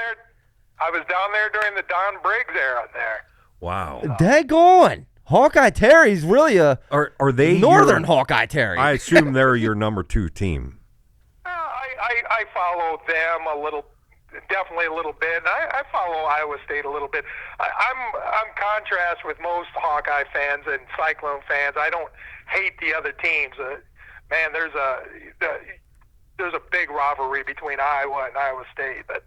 Speaker 3: I was down there during the Don Briggs era there.
Speaker 1: Wow.
Speaker 2: Daggone. Hawkeye Terry's really a
Speaker 1: Are they
Speaker 2: Northern Hawkeye Terry.
Speaker 1: I assume they're your number 2 team.
Speaker 3: I follow them definitely a little bit. I follow Iowa State a little bit. I'm contrast with most Hawkeye fans and Cyclone fans. I don't hate the other teams. Man, there's a big rivalry between Iowa and Iowa State. But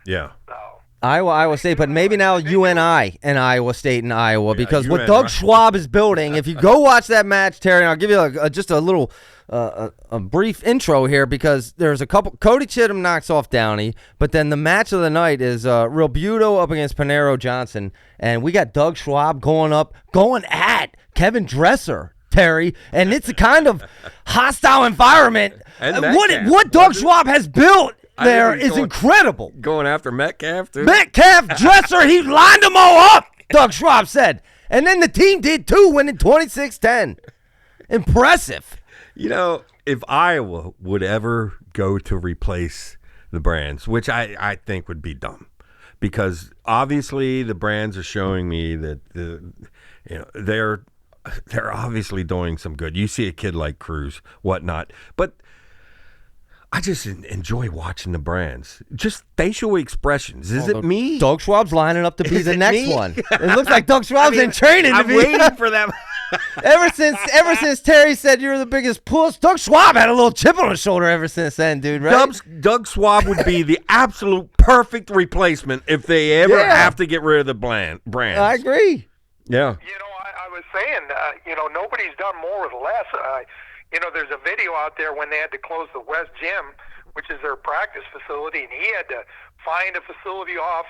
Speaker 1: Yeah.
Speaker 3: so.
Speaker 2: Iowa State, but maybe now UNI and Iowa State and Iowa, because what
Speaker 1: UNI.
Speaker 2: Doug Schwab is building, if you go watch that match, Terry, and I'll give you just a little a brief intro here, because there's a couple. Cody Chittum knocks off Downey, but then the match of the night is Real Buto up against Panero Johnson, and we got Doug Schwab going at Kevin Dresser, Terry, and it's a kind of hostile environment.
Speaker 1: And
Speaker 2: What Doug Schwab has built there is incredible.
Speaker 1: Going after Metcalf, too?
Speaker 2: Metcalf, Dresser, he lined them all up, Doug Schwab said. And then the team did too, winning 26-10. Impressive.
Speaker 1: If Iowa would ever go to replace the Brands, which I think would be dumb, because obviously the Brands are showing me that they're obviously doing some good. You see a kid like Cruz, whatnot, but I just enjoy watching the Brands. Just facial expressions. Is it me?
Speaker 2: Doug Schwab's lining up to be
Speaker 1: Is
Speaker 2: the
Speaker 1: it
Speaker 2: next
Speaker 1: me?
Speaker 2: one. It looks like Doug Schwab's in training to
Speaker 1: I'm
Speaker 2: be.
Speaker 1: waiting for them.
Speaker 2: Ever since Terry said you're the biggest puss, Doug Schwab had a little chip on his shoulder ever since then, dude, right?
Speaker 1: Doug Schwab would be the absolute perfect replacement if they ever have to get rid of the Brands.
Speaker 2: I agree.
Speaker 1: Yeah.
Speaker 3: I was saying, nobody's done more with less. There's a video out there when they had to close the West Gym, which is their practice facility, and he had to find a facility off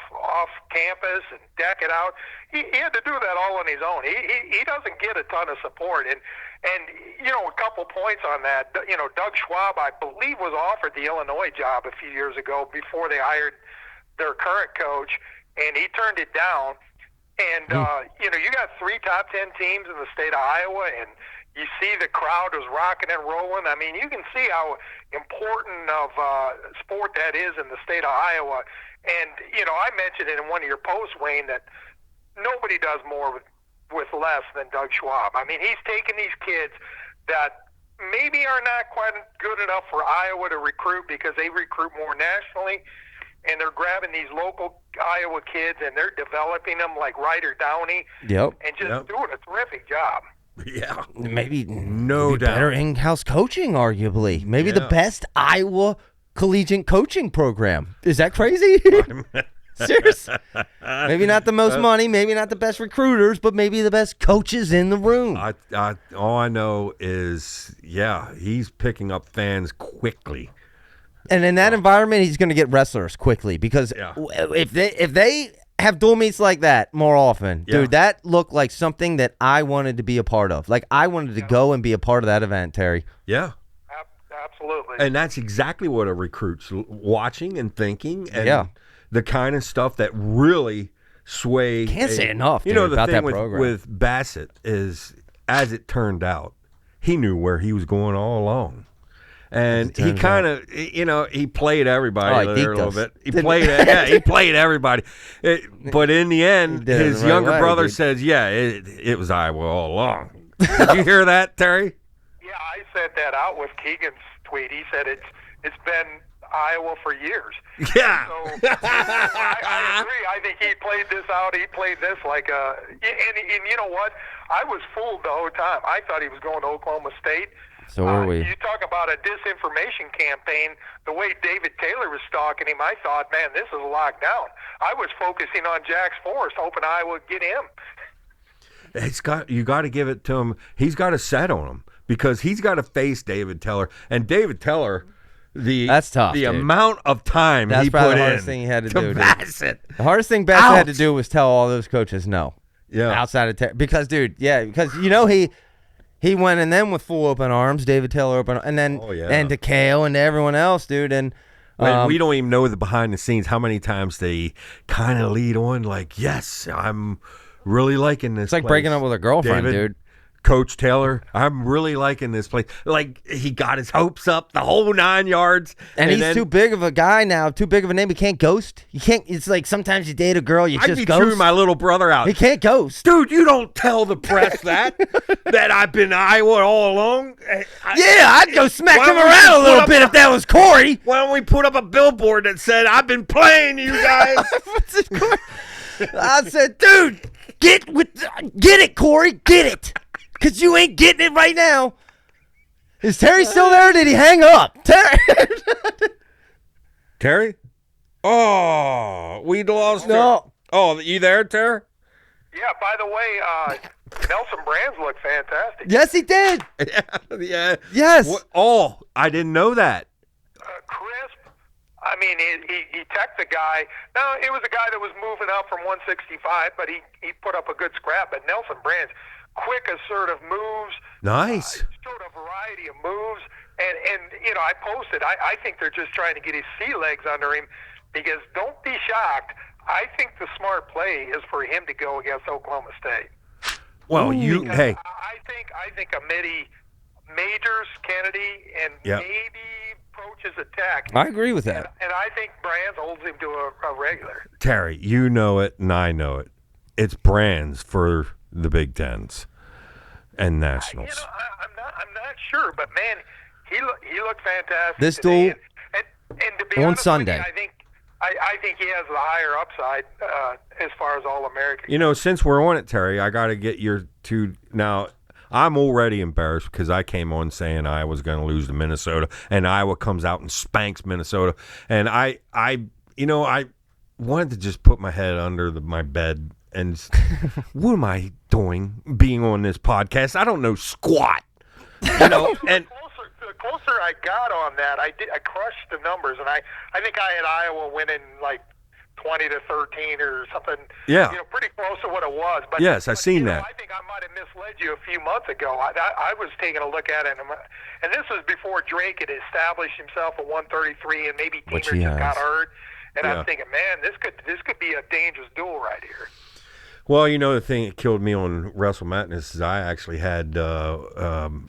Speaker 3: campus and deck it out. He had to do that all on his own. He doesn't get a ton of support, and a couple points on that. Doug Schwab, I believe, was offered the Illinois job a few years ago before they hired their current coach, and he turned it down. And you got 3 top 10 teams in the state of Iowa, and you see the crowd was rocking and rolling. I mean, you can see how important of sport that is in the state of Iowa. And, I mentioned it in one of your posts, Wayne, that nobody does more with less than Doug Schwab. I mean, he's taking these kids that maybe are not quite good enough for Iowa to recruit because they recruit more nationally, and they're grabbing these local Iowa kids and they're developing them like Ryder Downey and just doing a terrific job.
Speaker 1: Yeah.
Speaker 2: Maybe
Speaker 1: doubt.
Speaker 2: Better in-house coaching, arguably. Maybe the best Iowa collegiate coaching program. Is that crazy? Seriously. Maybe not the most money, maybe not the best recruiters, but maybe the best coaches in the room.
Speaker 1: All I know is, he's picking up fans quickly.
Speaker 2: And in that environment, he's going to get wrestlers quickly because if they have dual meets like that more often, dude, that looked like something that I wanted to be a part of. Like, I wanted to go and be a part of that event, Terry.
Speaker 1: Yeah.
Speaker 3: Absolutely.
Speaker 1: And that's exactly what a recruit's watching and thinking, and the kind of stuff that really sway.
Speaker 2: Can't say enough, dude,
Speaker 1: you know, the
Speaker 2: about
Speaker 1: thing
Speaker 2: that program.
Speaker 1: with Bassett is, as it turned out, he knew where he was going all along. And he kind of, he played everybody there a little bit. He played, he played everybody. But in the end, his younger brother says, it was Iowa all along. Did you hear that, Terry?
Speaker 3: Yeah, I said that out with Keegan's tweet. He said it's been Iowa for years.
Speaker 1: Yeah.
Speaker 3: So I agree. I think he played this out. He played this like a. And you know what? I was fooled the whole time. I thought he was going to Oklahoma State.
Speaker 2: So were we.
Speaker 3: You talk about a disinformation campaign. The way David Taylor was stalking him, I thought, man, this is locked down. I was focusing on Jax Forrest, hoping Iowa would get him.
Speaker 1: You got to give it to him. He's got to set on him because he's got to face David Taylor. And David Taylor,
Speaker 2: that's tough.
Speaker 1: The
Speaker 2: dude.
Speaker 1: amount of time
Speaker 2: that's
Speaker 1: he
Speaker 2: probably
Speaker 1: put
Speaker 2: the hardest
Speaker 1: in
Speaker 2: thing he had to do.
Speaker 1: Bassett.
Speaker 2: The hardest thing Bassett had to do was tell all those coaches no.
Speaker 1: Yeah.
Speaker 2: Outside of because he went in them with full open arms, David Taylor open, and then and to Kale and to everyone else, dude. And
Speaker 1: we don't even know the behind the scenes how many times they kind of lead on like, yes, I'm really liking this.
Speaker 2: It's like breaking up with a girlfriend, dude.
Speaker 1: Coach Taylor, I'm really liking this place. Like, he got his hopes up the whole 9 yards.
Speaker 2: And he's too big of a guy now, too big of a name. He can't ghost. You can't. It's like sometimes you date a girl, you just ghost.
Speaker 1: I'd be chewing my little brother out.
Speaker 2: He can't ghost.
Speaker 1: Dude, you don't tell the press that I've been Iowa all along.
Speaker 2: I'd go smack him around a little bit if that was Corey.
Speaker 1: Why don't we put up a billboard that said, I've been playing you guys?
Speaker 2: I said, dude, get it, Corey, get it. Because you ain't getting it right now. Is Terry still there or did he hang up?
Speaker 1: Terry? Oh, we lost
Speaker 3: No.
Speaker 1: Oh, you there, Terry?
Speaker 3: Yeah, by the way, Nelson Brands looked fantastic.
Speaker 2: Yes, he did.
Speaker 1: Yeah.
Speaker 2: Yes.
Speaker 1: I didn't know that.
Speaker 3: Crisp. I mean, he teched the guy. Now, it was a guy that was moving up from 165, but he put up a good scrap. But Nelson Brands, quick, assertive moves.
Speaker 1: Nice.
Speaker 3: Showed a variety of moves. And I posted, I think they're just trying to get his sea legs under him because don't be shocked. I think the smart play is for him to go against Oklahoma State.
Speaker 1: Well,
Speaker 3: I think Majors, Kennedy, and maybe approaches attack.
Speaker 2: I agree with that.
Speaker 3: And I think Brands holds him to a regular.
Speaker 1: Terry, you know it, and I know it. It's Brands for the Big Tens and Nationals.
Speaker 3: I'm not sure, but man, he looked fantastic.
Speaker 2: This
Speaker 3: today.
Speaker 2: duel
Speaker 3: and to be
Speaker 2: on
Speaker 3: honest
Speaker 2: Sunday.
Speaker 3: with you, I think he has the higher upside as far as All-American.
Speaker 1: You know, since we're on it, Terry, I got to get your two. Now, I'm already embarrassed because I came on saying I was going to lose to Minnesota, and Iowa comes out and spanks Minnesota. And I wanted to just put my head under my bed and what am I doing being on this podcast? I don't know squat. And
Speaker 3: The closer I got on that, I crushed the numbers, and I think I had Iowa winning like 20-13 or something.
Speaker 1: Yeah.
Speaker 3: Pretty close to what it was. But
Speaker 1: yes, I've seen that.
Speaker 3: I think I might have misled you a few months ago. I was taking a look at it, and this was before Drake had established himself at 133, and maybe Teamer just got hurt. And I'm thinking, man, this could be a dangerous duel right here.
Speaker 1: Well, the thing that killed me on Wrestle Madness is I actually had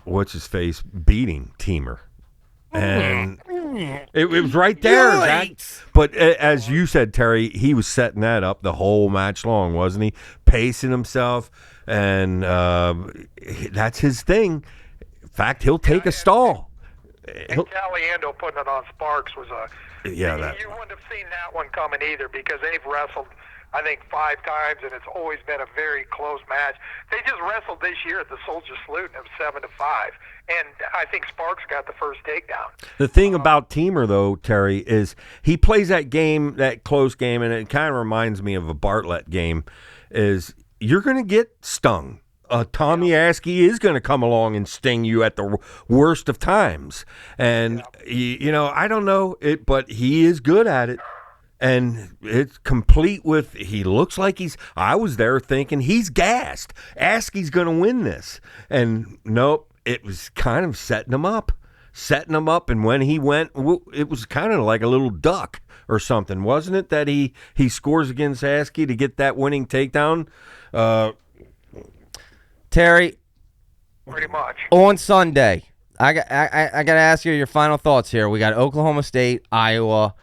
Speaker 1: what's-his-face beating Teamer. And it was right there, Zach. But as you said, Terry, he was setting that up the whole match long, wasn't he? Pacing himself, and that's his thing. In fact, he'll take a stall.
Speaker 3: And Caliendo putting it on Sparks was you wouldn't have seen that one coming either because they've wrestled I think 5 times, and it's always been a very close match. They just wrestled this year at the Soldier Salute, and it was 7-5. And I think Sparks got the first takedown.
Speaker 1: The thing about Teamer, though, Terry, is he plays that game, that close game, and it kind of reminds me of a Bartlett game, is you're going to get stung. Tommy Askey is going to come along and sting you at the worst of times. And, I don't know, but he is good at it. And it's complete with, he looks like I was there thinking he's gassed. Askey's going to win this. And nope, it was kind of setting him up. And when he went, it was kind of like a little duck or something, wasn't it? That he scores against Askey to get that winning takedown.
Speaker 2: Terry,
Speaker 3: Pretty much.
Speaker 2: on Sunday, I got to ask you your final thoughts here. We got Oklahoma State, Iowa.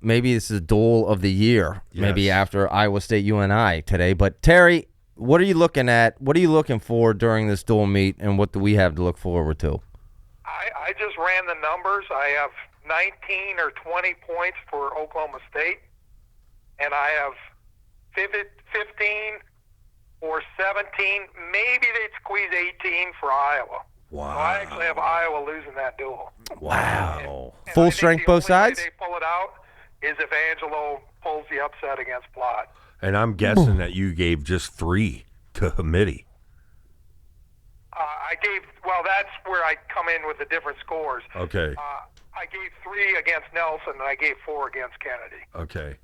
Speaker 2: Maybe this is duel of the year, maybe
Speaker 1: Yes.
Speaker 2: after Iowa State UNI today. But, Terry, what are you looking at? What are you looking for during this dual meet, and what do we have to look forward to?
Speaker 3: I just ran the numbers. I have 19 or 20 points for Oklahoma State, and I have 15 or 17. Maybe they'd squeeze 18 for Iowa.
Speaker 1: Wow.
Speaker 3: So I actually have Iowa losing that duel.
Speaker 1: Wow.
Speaker 3: And
Speaker 2: Full
Speaker 3: I think
Speaker 2: strength
Speaker 3: the
Speaker 2: both
Speaker 3: only way
Speaker 2: sides?
Speaker 3: they pull it out is if Angelo pulls the upset against Plott.
Speaker 1: And I'm guessing that you gave just 3 to Hamidi.
Speaker 3: That's where I come in with the different scores.
Speaker 1: Okay.
Speaker 3: I gave 3 against Nelson, and I gave 4 against Kennedy.
Speaker 1: Okay.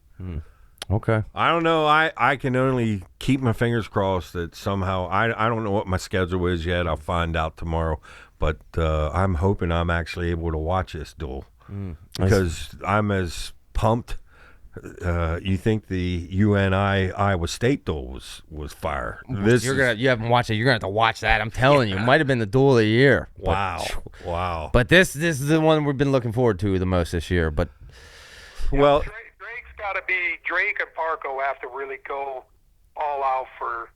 Speaker 2: Okay.
Speaker 1: I don't know. I can only keep my fingers crossed that somehow I don't know what my schedule is yet. I'll find out tomorrow. But I'm hoping I'm actually able to watch this duel because I'm as pumped. You think the UNI Iowa State duel was fire?
Speaker 2: You haven't watched it. You're gonna have to watch that. I'm telling you, it might have been the duel of the year.
Speaker 1: Wow.
Speaker 2: But this is the one we've been looking forward to the most this year. But
Speaker 1: Well,
Speaker 3: Drake's got to be Drake and Parco have to really go all out for.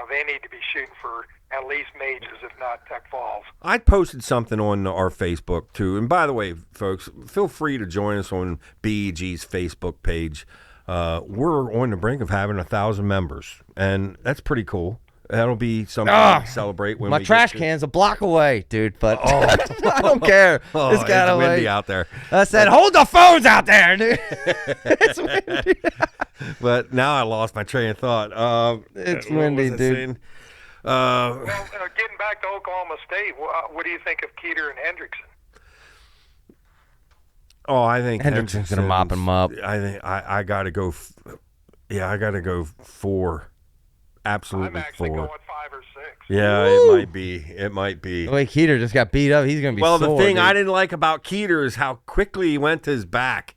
Speaker 3: They need to be shooting for at least majors, if not Tech Falls.
Speaker 1: I posted something on our Facebook too. And by the way, folks, feel free to join us on BEG's Facebook page. We're on the brink of having 1,000 members, and that's pretty cool. That'll be something to celebrate when
Speaker 2: my
Speaker 1: we
Speaker 2: trash
Speaker 1: get to...
Speaker 2: can's a block away, dude. But I don't care.
Speaker 1: Oh,
Speaker 2: It's gotta
Speaker 1: windy
Speaker 2: wait.
Speaker 1: out there.
Speaker 2: I said, hold the phones out there, dude. It's windy.
Speaker 1: But now I lost my train of thought.
Speaker 2: It's
Speaker 1: what
Speaker 2: windy,
Speaker 1: was I
Speaker 2: dude.
Speaker 1: saying?
Speaker 3: Getting back to Oklahoma State, what do you think of Keeter and Hendrickson?
Speaker 1: I think
Speaker 2: Hendrickson's gonna mop him up.
Speaker 1: I think I got to go. I got to go 4. Absolutely
Speaker 3: I'm actually
Speaker 1: 4.
Speaker 3: going 5 or 6.
Speaker 1: Yeah,
Speaker 2: Woo!
Speaker 1: it might be.
Speaker 2: The way Keeter just got beat up, he's gonna be
Speaker 1: Well,
Speaker 2: sore,
Speaker 1: the thing
Speaker 2: dude.
Speaker 1: I didn't like about Keeter is how quickly he went to his back.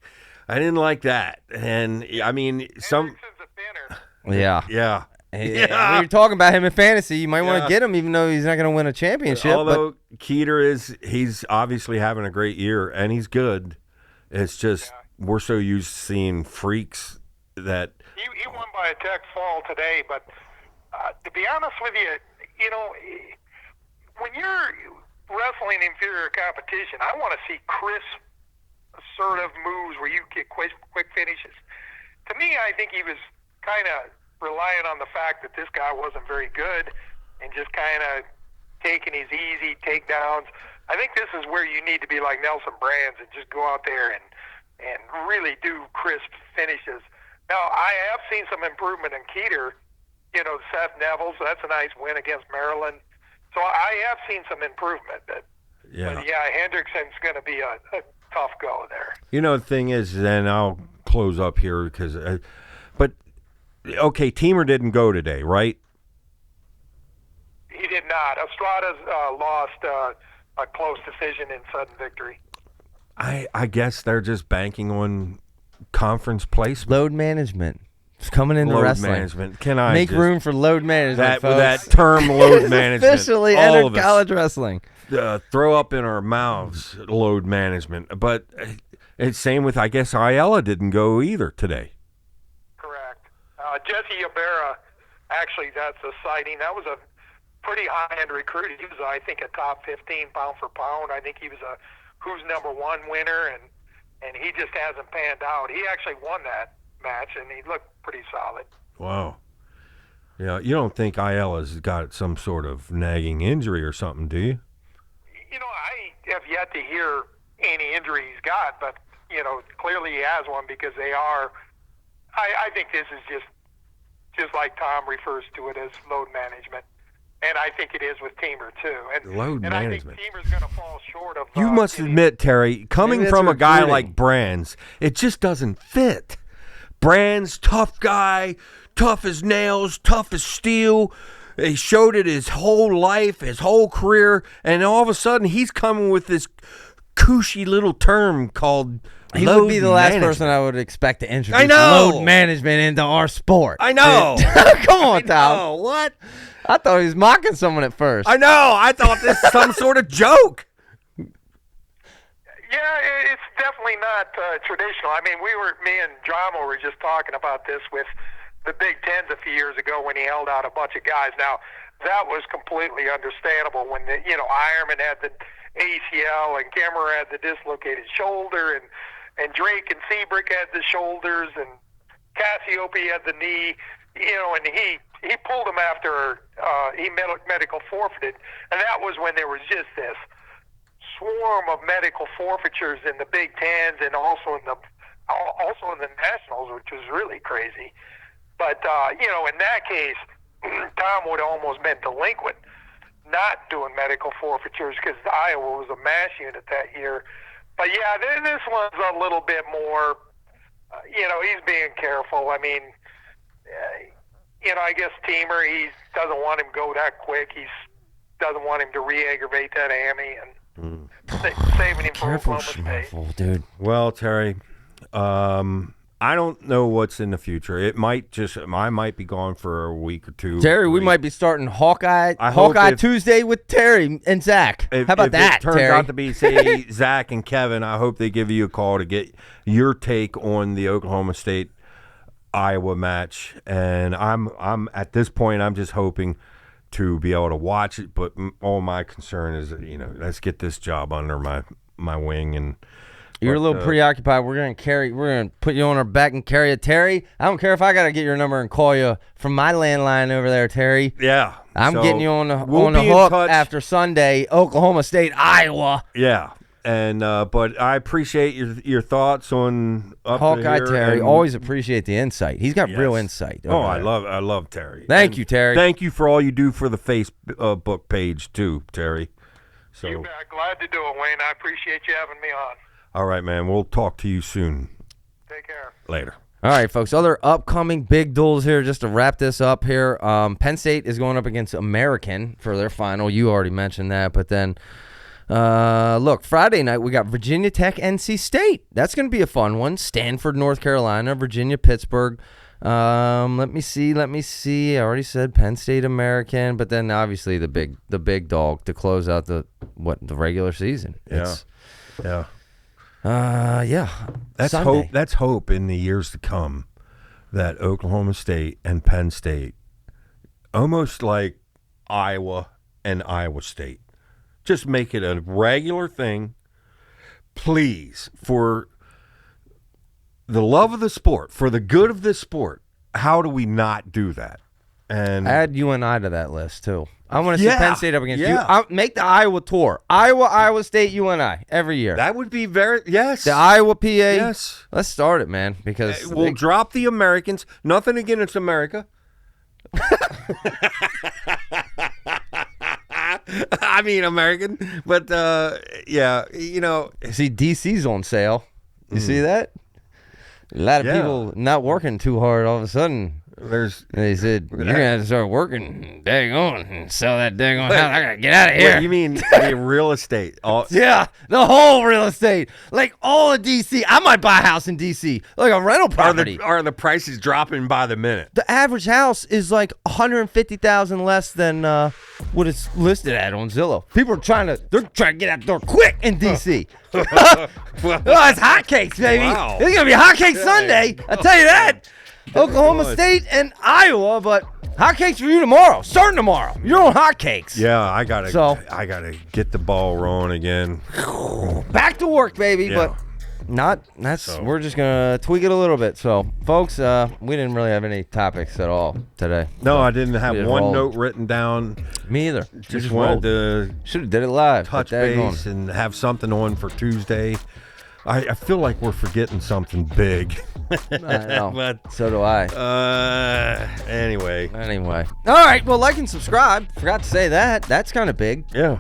Speaker 1: I didn't like that. And I mean,
Speaker 3: Hendrickson's a thinner.
Speaker 2: Yeah.
Speaker 1: yeah.
Speaker 2: We were talking about him in fantasy. You might want
Speaker 1: Yeah.
Speaker 2: to get him, even though he's not going to win a championship.
Speaker 1: Although Keeter he's obviously having a great year and he's good. It's just we're so used to seeing freaks that.
Speaker 3: He won by a Tech fall today, but to be honest with you, when you're wrestling inferior competition, I want to see crisp, assertive moves where you get quick finishes. To me, I think he was kind of relying on the fact that this guy wasn't very good and just kind of taking his easy takedowns. I think this is where you need to be like Nelson Brands and just go out there and really do crisp finishes. Now, I have seen some improvement in Keeter. Seth Neville, so that's a nice win against Maryland. So I have seen some improvement. But Hendrickson's going to be a tough go there.
Speaker 1: The thing is, then I'll close up here because, Teamer didn't go today, right?
Speaker 3: He did not. Estrada's lost a close decision in sudden victory.
Speaker 1: I guess they're just banking on conference placement.
Speaker 2: Load management. It's coming into
Speaker 1: Load
Speaker 2: wrestling.
Speaker 1: management. Can I
Speaker 2: Make
Speaker 1: just-
Speaker 2: room for load management,
Speaker 1: that
Speaker 2: folks.
Speaker 1: term load management?
Speaker 2: Officially
Speaker 1: all
Speaker 2: entered
Speaker 1: of us,
Speaker 2: college wrestling.
Speaker 1: throw up in our mouths load management. But it's same with, I guess, Ayala didn't go either today.
Speaker 3: Correct. Jesse Ybarra, actually, that's a sighting. That was a pretty high-end recruit. He was, I think, a top 15 pound for pound. I think he was a Who's Number One winner, and he just hasn't panned out. He actually won that match, and he looked pretty solid.
Speaker 1: Wow. Yeah, you don't think Ayala's got some sort of nagging injury or something, do you?
Speaker 3: You know, I have yet to hear any injury he's got, but, you know, clearly he has one because they are. I think this is just like Tom refers to it as load management. And I think it is with Teamer, too. And,
Speaker 1: Load
Speaker 3: and
Speaker 1: management.
Speaker 3: I think Teamer's going to fall short of...
Speaker 1: You must admit, Terry, coming
Speaker 2: Maybe
Speaker 1: from a
Speaker 2: that's
Speaker 1: guy
Speaker 2: recruiting.
Speaker 1: like Brands, it just doesn't fit. Brands, tough guy, tough as nails, tough as steel. He showed it his whole life, his whole career, and all of a sudden he's coming with this cushy little term called
Speaker 2: He
Speaker 1: load
Speaker 2: would be the last
Speaker 1: management.
Speaker 2: person I would expect to introduce
Speaker 1: I know.
Speaker 2: load management into our sport.
Speaker 1: I know.
Speaker 2: Come on, Tom.
Speaker 1: Oh, what?
Speaker 2: I thought he was mocking someone at first.
Speaker 1: I know. I thought this was some sort of joke.
Speaker 3: Yeah, it's definitely not traditional. I mean, me and Drama were just talking about this with the Big Tens a few years ago when he held out a bunch of guys. Now, that was completely understandable when, Ironman had the ACL and Kemmer had the dislocated shoulder and Drake and Seabrook had the shoulders and Cassiope had the knee, and he pulled him after he medical forfeited. And that was when there was just this swarm of medical forfeitures in the Big Tens and also in the Nationals, which was really crazy. But in that case, Tom would have almost been delinquent not doing medical forfeitures because Iowa was a mass unit that year. But yeah, this one's a little bit more. He's being careful. I mean, I guess Teamer, he doesn't want him to go that quick. He doesn't want him to re-aggravate that hammy and saving him for
Speaker 2: Careful,
Speaker 3: Oklahoma State.
Speaker 2: Schmarful, dude.
Speaker 1: Well, Terry, I don't know what's in the future. I might be gone for a week or two.
Speaker 2: Terry, we
Speaker 1: 3.
Speaker 2: might be starting Hawkeye
Speaker 1: I hope if-
Speaker 2: Tuesday with Terry and Zach.
Speaker 1: If,
Speaker 2: How about
Speaker 1: if
Speaker 2: that,
Speaker 1: it turns
Speaker 2: Terry?
Speaker 1: out to be, say, Zach and Kevin, I hope they give you a call to get your take on the Oklahoma State Iowa match. And I'm at this point, I'm just hoping to be able to watch it. But all my concern is, let's get this job under my wing. And
Speaker 2: You're a little preoccupied. We're gonna put you on our back and carry you, Terry. I don't care if I gotta get your number and call you from my landline over there, Terry.
Speaker 1: yeah,
Speaker 2: I'm
Speaker 1: so
Speaker 2: getting you on the
Speaker 1: we'll be in
Speaker 2: hook
Speaker 1: touch.
Speaker 2: after Sunday, Oklahoma State, Iowa.
Speaker 1: Yeah. And but I appreciate your thoughts on up to
Speaker 2: Hawkeye
Speaker 1: here,
Speaker 2: Terry.
Speaker 1: and-
Speaker 2: Always appreciate the insight. He's got real
Speaker 1: Yes.
Speaker 2: insight.
Speaker 1: Oh,
Speaker 2: over
Speaker 1: I
Speaker 2: there.
Speaker 1: love Terry.
Speaker 2: Thank
Speaker 1: And
Speaker 2: you, Terry.
Speaker 1: Thank you for all you do for the Facebook page too, Terry. So,
Speaker 3: You bet. Glad to do it, Wayne. I appreciate you having me on.
Speaker 1: all right, man. We'll talk to you soon.
Speaker 3: Take care.
Speaker 1: Later.
Speaker 2: All right, folks. Other upcoming big duels here, just to wrap this up here. Penn State is going up against American for their final. You already mentioned that, but then, look, Friday night we got Virginia Tech, NC State. That's going to be a fun one. Stanford, North Carolina, Virginia, Pittsburgh. Let me see. I already said Penn State, American, but then obviously the big dog to close out the regular season.
Speaker 1: Yeah. Yeah.
Speaker 2: Yeah.
Speaker 1: That's
Speaker 2: Sunday.
Speaker 1: hope. That's hope in the years to come that Oklahoma State and Penn State, almost like Iowa and Iowa State, just make it a regular thing. Please, for the love of the sport, for the good of this sport, how do we not do that? And
Speaker 2: Add UNI to that list too. I want to see
Speaker 1: Yeah,
Speaker 2: Penn State up against you.
Speaker 1: yeah.
Speaker 2: Make the Iowa tour. Iowa State, UNI every year.
Speaker 1: that would be yes.
Speaker 2: The Iowa PA.
Speaker 1: Yes.
Speaker 2: Let's start it, man, because
Speaker 1: We'll drop the Americans. Nothing against America. I mean American, but yeah,
Speaker 2: see DC's on sale. You see that? A lot of
Speaker 1: Yeah.
Speaker 2: people not working too hard all of a sudden.
Speaker 1: there's.
Speaker 2: They said, you're going to have to start working daggone and sell that daggone house. I got to get out of here.
Speaker 1: Wait, you mean the real estate?
Speaker 2: Yeah, the whole real estate. Like all of D.C. I might buy a house in D.C. Like a rental property.
Speaker 1: Are the prices dropping by the minute?
Speaker 2: The average house is like $150,000 less than what it's listed at on Zillow. People are trying to get out the door quick in DC. Oh, it's hotcakes, baby.
Speaker 1: Wow.
Speaker 2: It's gonna be hotcakes Sunday. I tell you that. Oklahoma
Speaker 1: God.
Speaker 2: State and Iowa, but hotcakes for you tomorrow. Starting tomorrow. You're on hotcakes.
Speaker 1: Yeah, I gotta
Speaker 2: So-
Speaker 1: get the ball rolling again.
Speaker 2: Back to work, baby.
Speaker 1: Yeah.
Speaker 2: We're just gonna tweak it a little bit. So, folks, we didn't really have any topics at all today.
Speaker 1: No, I didn't have
Speaker 2: just
Speaker 1: one
Speaker 2: rolled.
Speaker 1: note written down.
Speaker 2: Me either.
Speaker 1: Just wanted to
Speaker 2: should have did it live.
Speaker 1: touch base and have something on for Tuesday. I feel like we're forgetting something big.
Speaker 2: I know.
Speaker 1: But
Speaker 2: so do I.
Speaker 1: Anyway.
Speaker 2: All right. Well, like and subscribe. Forgot to say that. That's kind of big.
Speaker 1: Yeah.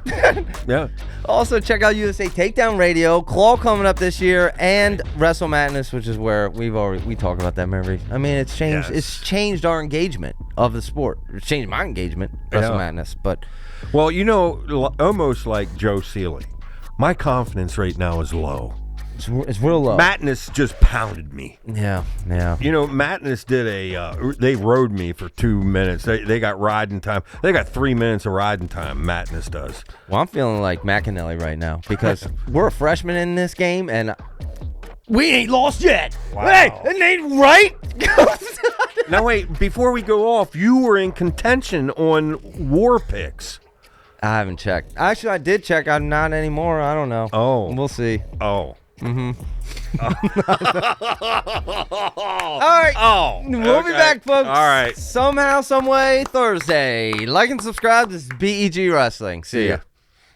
Speaker 1: Yeah.
Speaker 2: Also, check out USA Takedown Radio. Claw coming up this year, and Wrestle Madness, which is where we talk about that memory. I mean, it's changed.
Speaker 1: Yes.
Speaker 2: It's changed our engagement of the sport. It's changed my engagement. Wrestle Madness, but
Speaker 1: Well, almost like Joe Seeley, my confidence right now is low.
Speaker 2: it's real low.
Speaker 1: Madness just pounded me.
Speaker 2: Yeah.
Speaker 1: Madness did they rode me for 2 minutes. They got riding time. They got 3 minutes of riding time, Madness does.
Speaker 2: Well, I'm feeling like McAnally right now because we're a freshman in this game, and we ain't lost yet.
Speaker 1: Wow.
Speaker 2: Hey, it ain't right.
Speaker 1: Now, wait, before we go off, you were in contention on war picks.
Speaker 2: I haven't checked. Actually, I did check. I'm not anymore. I don't know.
Speaker 1: Oh.
Speaker 2: We'll see.
Speaker 1: Oh.
Speaker 2: All right.
Speaker 1: Oh.
Speaker 2: We'll be back, folks.
Speaker 1: All right.
Speaker 2: Somehow, some way, Thursday. Like and subscribe. This is BEG Wrestling. See ya.